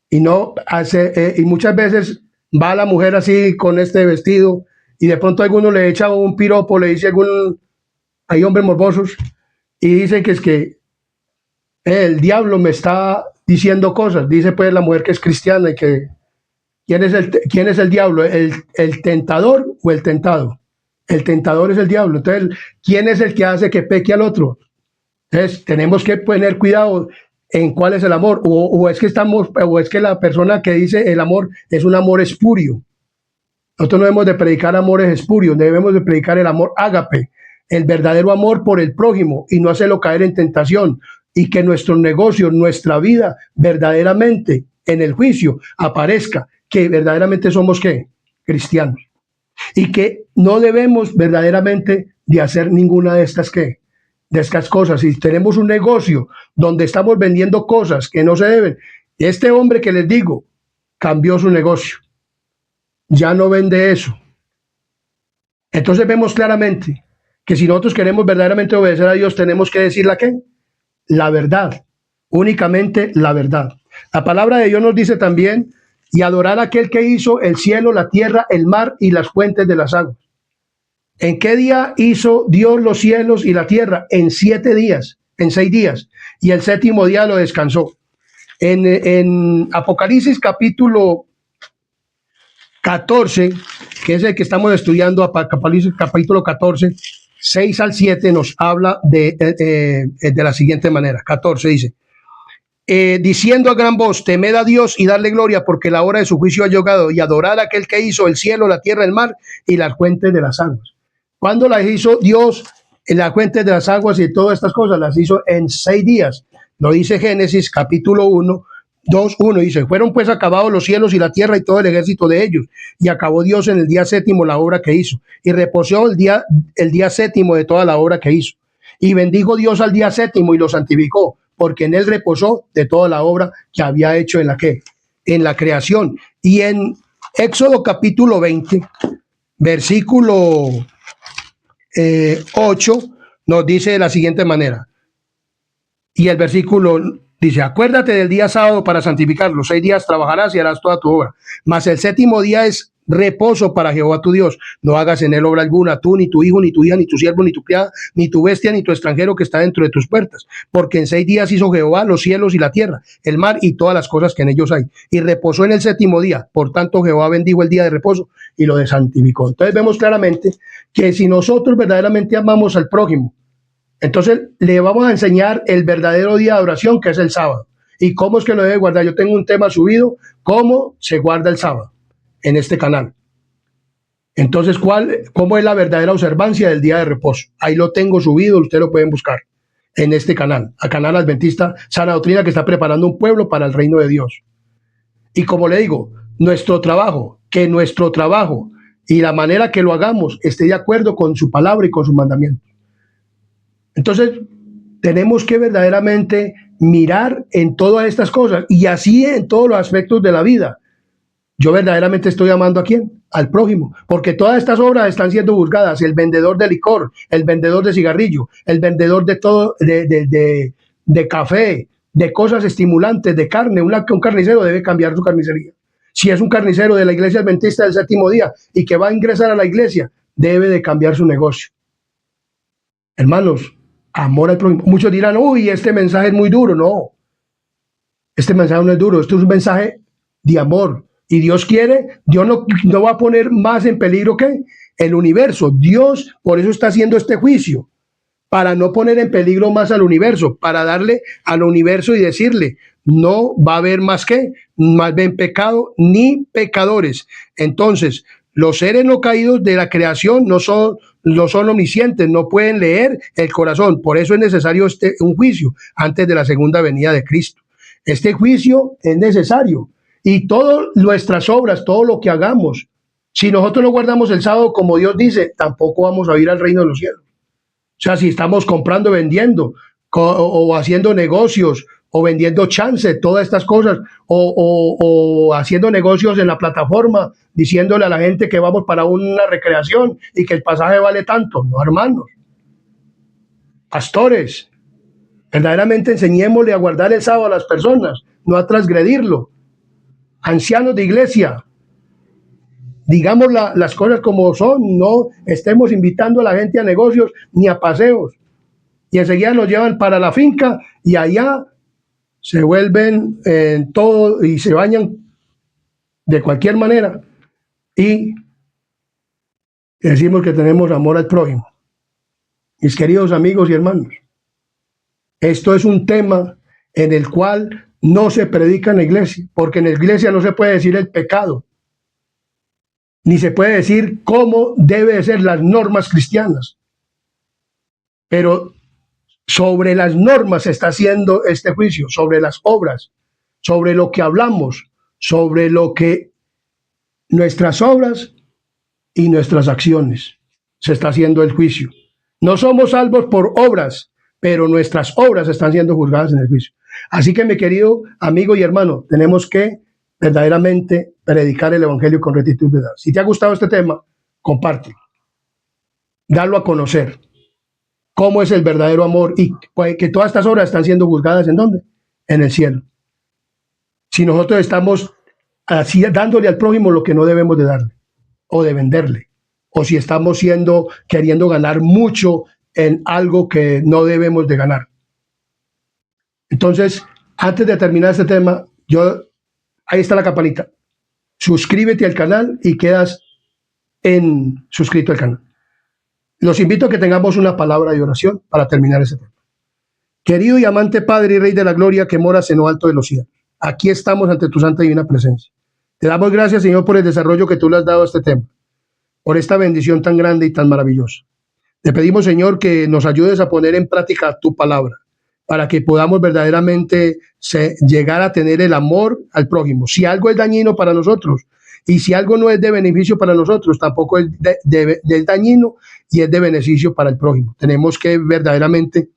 Y y muchas veces va la mujer así con este vestido y de pronto alguno le echa un piropo, le dice hay hombres morbosos y dicen que es que el diablo me está diciendo cosas. Dice pues la mujer que es cristiana y que ¿quién es el diablo? ¿El tentador o el tentado? El tentador es el diablo. Entonces, ¿quién es el que hace que peque al otro? Entonces, tenemos que tener cuidado en cuál es el amor. O es que la persona que dice el amor es un amor espurio. Nosotros no debemos de predicar amores espurios, debemos de predicar el amor ágape, el verdadero amor por el prójimo y no hacerlo caer en tentación. Y que nuestro negocio, nuestra vida, verdaderamente en el juicio aparezca que verdaderamente somos ¿qué? Cristianos. Y que no debemos verdaderamente de hacer ninguna de estas ¿qué? De estas cosas. Si tenemos un negocio donde estamos vendiendo cosas que no se deben, este hombre que les digo cambió su negocio, ya no vende eso. Entonces vemos claramente que si nosotros queremos verdaderamente obedecer a Dios, tenemos que decir la verdad, únicamente la verdad. La palabra de Dios nos dice también, y adorar a aquel que hizo el cielo, la tierra, el mar y las fuentes de las aguas. ¿En qué día hizo Dios los cielos y la tierra? En 7 días, en 6 días. Y el 7º día lo descansó. En Apocalipsis capítulo 14, que es el que estamos estudiando, Apocalipsis capítulo 14, 6 al 7, nos habla de la siguiente manera. 14 dice, diciendo a gran voz, temed a Dios y darle gloria, porque la hora de su juicio ha llegado, y adorad a aquel que hizo el cielo, la tierra, el mar y las fuentes de las aguas. ¿Cuándo las hizo Dios? En las fuentes de las aguas y todas estas cosas las hizo en 6 días. Lo dice Génesis capítulo 1, 2, 1. Dice, fueron pues acabados los cielos y la tierra y todo el ejército de ellos. Y acabó Dios en el día séptimo la obra que hizo. Y reposó el día séptimo de toda la obra que hizo. Y bendijo Dios al día séptimo y lo santificó, porque en él reposó de toda la obra que había hecho en la creación. Y en Éxodo capítulo 20, versículo 8, nos dice de la siguiente manera. Y el versículo dice, acuérdate del día sábado para santificarlo. 6 días trabajarás y harás toda tu obra. Mas el séptimo día es reposo para Jehová tu Dios. No hagas en él obra alguna, tú, ni tu hijo, ni tu hija, ni tu siervo, ni tu criada, ni tu bestia, ni tu extranjero que está dentro de tus puertas. Porque en 6 días hizo Jehová los cielos y la tierra, el mar y todas las cosas que en ellos hay. Y reposó en el séptimo día. Por tanto, Jehová bendijo el día de reposo y lo santificó. Entonces vemos claramente que si nosotros verdaderamente amamos al prójimo, entonces le vamos a enseñar el verdadero día de oración, que es el sábado. ¿Y cómo es que lo debe guardar? Yo tengo un tema subido, cómo se guarda el sábado en este canal. Entonces, ¿cómo es la verdadera observancia del día de reposo? Ahí lo tengo subido, ustedes lo pueden buscar en este canal, a Canal Adventista Sana Doctrina, que está preparando un pueblo para el reino de Dios. Y como le digo, nuestro trabajo y la manera que lo hagamos esté de acuerdo con su palabra y con su mandamiento. Entonces, tenemos que verdaderamente mirar en todas estas cosas y así en todos los aspectos de la vida. Yo verdaderamente estoy amando ¿a quién? Al prójimo, porque todas estas obras están siendo juzgadas. El vendedor de licor, el vendedor de cigarrillo, el vendedor de todo, de café, de cosas estimulantes, de carne. Un carnicero debe cambiar su carnicería. Si es un carnicero de la iglesia adventista del séptimo día y que va a ingresar a la iglesia, debe de cambiar su negocio. Hermanos, amor al prójimo. Muchos dirán, uy, este mensaje es muy duro. No, este mensaje no es duro, esto es un mensaje de amor. Y Dios quiere, Dios no va a poner más en peligro que el universo. Dios por eso está haciendo este juicio, para no poner en peligro más al universo, para darle al universo y decirle, no va a haber más bien pecado ni pecadores. Entonces, los seres no caídos de la creación no son omniscientes, no pueden leer el corazón. Por eso es necesario un juicio antes de la segunda venida de Cristo. Este juicio es necesario. Y todas nuestras obras, todo lo que hagamos, si nosotros no guardamos el sábado como Dios dice, tampoco vamos a ir al reino de los cielos. O sea, si estamos comprando, vendiendo, o haciendo negocios, o vendiendo chance, todas estas cosas, o haciendo negocios en la plataforma, diciéndole a la gente que vamos para una recreación y que el pasaje vale tanto. No, hermanos. Pastores, verdaderamente enseñémosle a guardar el sábado a las personas, no a transgredirlo. Ancianos de iglesia, digamos las cosas como son, no estemos invitando a la gente a negocios ni a paseos. Y enseguida nos llevan para la finca y allá se vuelven todo y se bañan de cualquier manera. Y decimos que tenemos amor al prójimo. Mis queridos amigos y hermanos, esto es un tema en el cual no se predica en la iglesia, porque en la iglesia no se puede decir el pecado, ni se puede decir cómo deben ser las normas cristianas. Pero sobre las normas se está haciendo este juicio, sobre las obras, sobre lo que hablamos, sobre lo que nuestras obras y nuestras acciones. Se está haciendo el juicio. No somos salvos por obras, pero nuestras obras están siendo juzgadas en el juicio. Así que, mi querido amigo y hermano, tenemos que verdaderamente predicar el evangelio con rectitud y verdad. Si te ha gustado este tema, comparte. Dalo a conocer. Cómo es el verdadero amor y que todas estas obras están siendo juzgadas ¿en dónde? En el cielo. Si nosotros estamos así dándole al prójimo lo que no debemos de darle o de venderle, o si estamos queriendo ganar mucho en algo que no debemos de ganar. Entonces, antes de terminar este tema, ahí está la campanita. suscríbete al canal y quedas suscrito al canal. Los invito a que tengamos una palabra de oración para terminar este tema. Querido y amante Padre y Rey de la Gloria que moras en lo alto de los cielos, aquí estamos ante tu santa y divina presencia. Te damos gracias, Señor, por el desarrollo que tú le has dado a este tema, por esta bendición tan grande y tan maravillosa. Te pedimos, Señor, que nos ayudes a poner en práctica tu palabra, para que podamos verdaderamente llegar a tener el amor al prójimo. Si algo es dañino para nosotros y si algo no es de beneficio para nosotros, tampoco es de dañino y es de beneficio para el prójimo. Tenemos que verdaderamente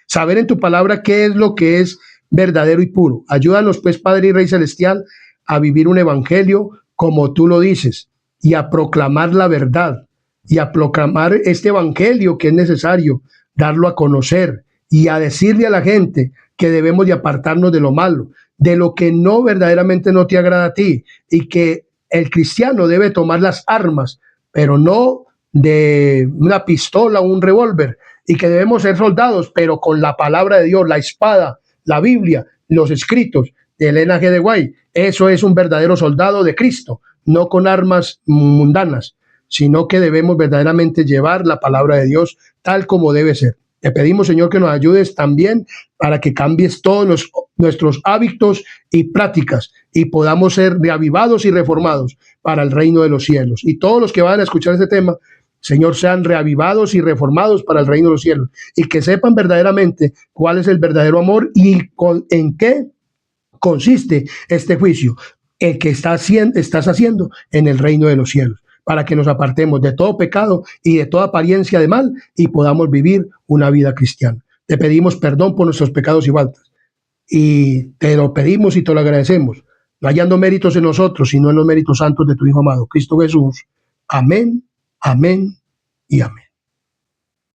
saber en tu palabra qué es lo que es verdadero y puro. Ayúdanos, pues, Padre y Rey Celestial, a vivir un evangelio como tú lo dices y a proclamar la verdad y a proclamar este evangelio que es necesario darlo a conocer y a decirle a la gente que debemos de apartarnos de lo malo, de lo que no verdaderamente no te agrada a ti, y que el cristiano debe tomar las armas, pero no de una pistola o un revólver, y que debemos ser soldados, pero con la palabra de Dios, la espada, la Biblia, los escritos de Elena G. de White. Eso es un verdadero soldado de Cristo, no con armas mundanas, sino que debemos verdaderamente llevar la palabra de Dios tal como debe ser. Te pedimos, Señor, que nos ayudes también para que cambies todos nuestros hábitos y prácticas y podamos ser reavivados y reformados para el reino de los cielos. Y todos los que van a escuchar este tema, Señor, sean reavivados y reformados para el reino de los cielos y que sepan verdaderamente cuál es el verdadero amor y en qué consiste este juicio, el que estás haciendo en el reino de los cielos, para que nos apartemos de todo pecado y de toda apariencia de mal y podamos vivir una vida cristiana. Te pedimos perdón por nuestros pecados y faltas y te lo pedimos y te lo agradecemos, no hallando méritos en nosotros, sino en los méritos santos de tu Hijo amado, Cristo Jesús. Amén, amén y amén.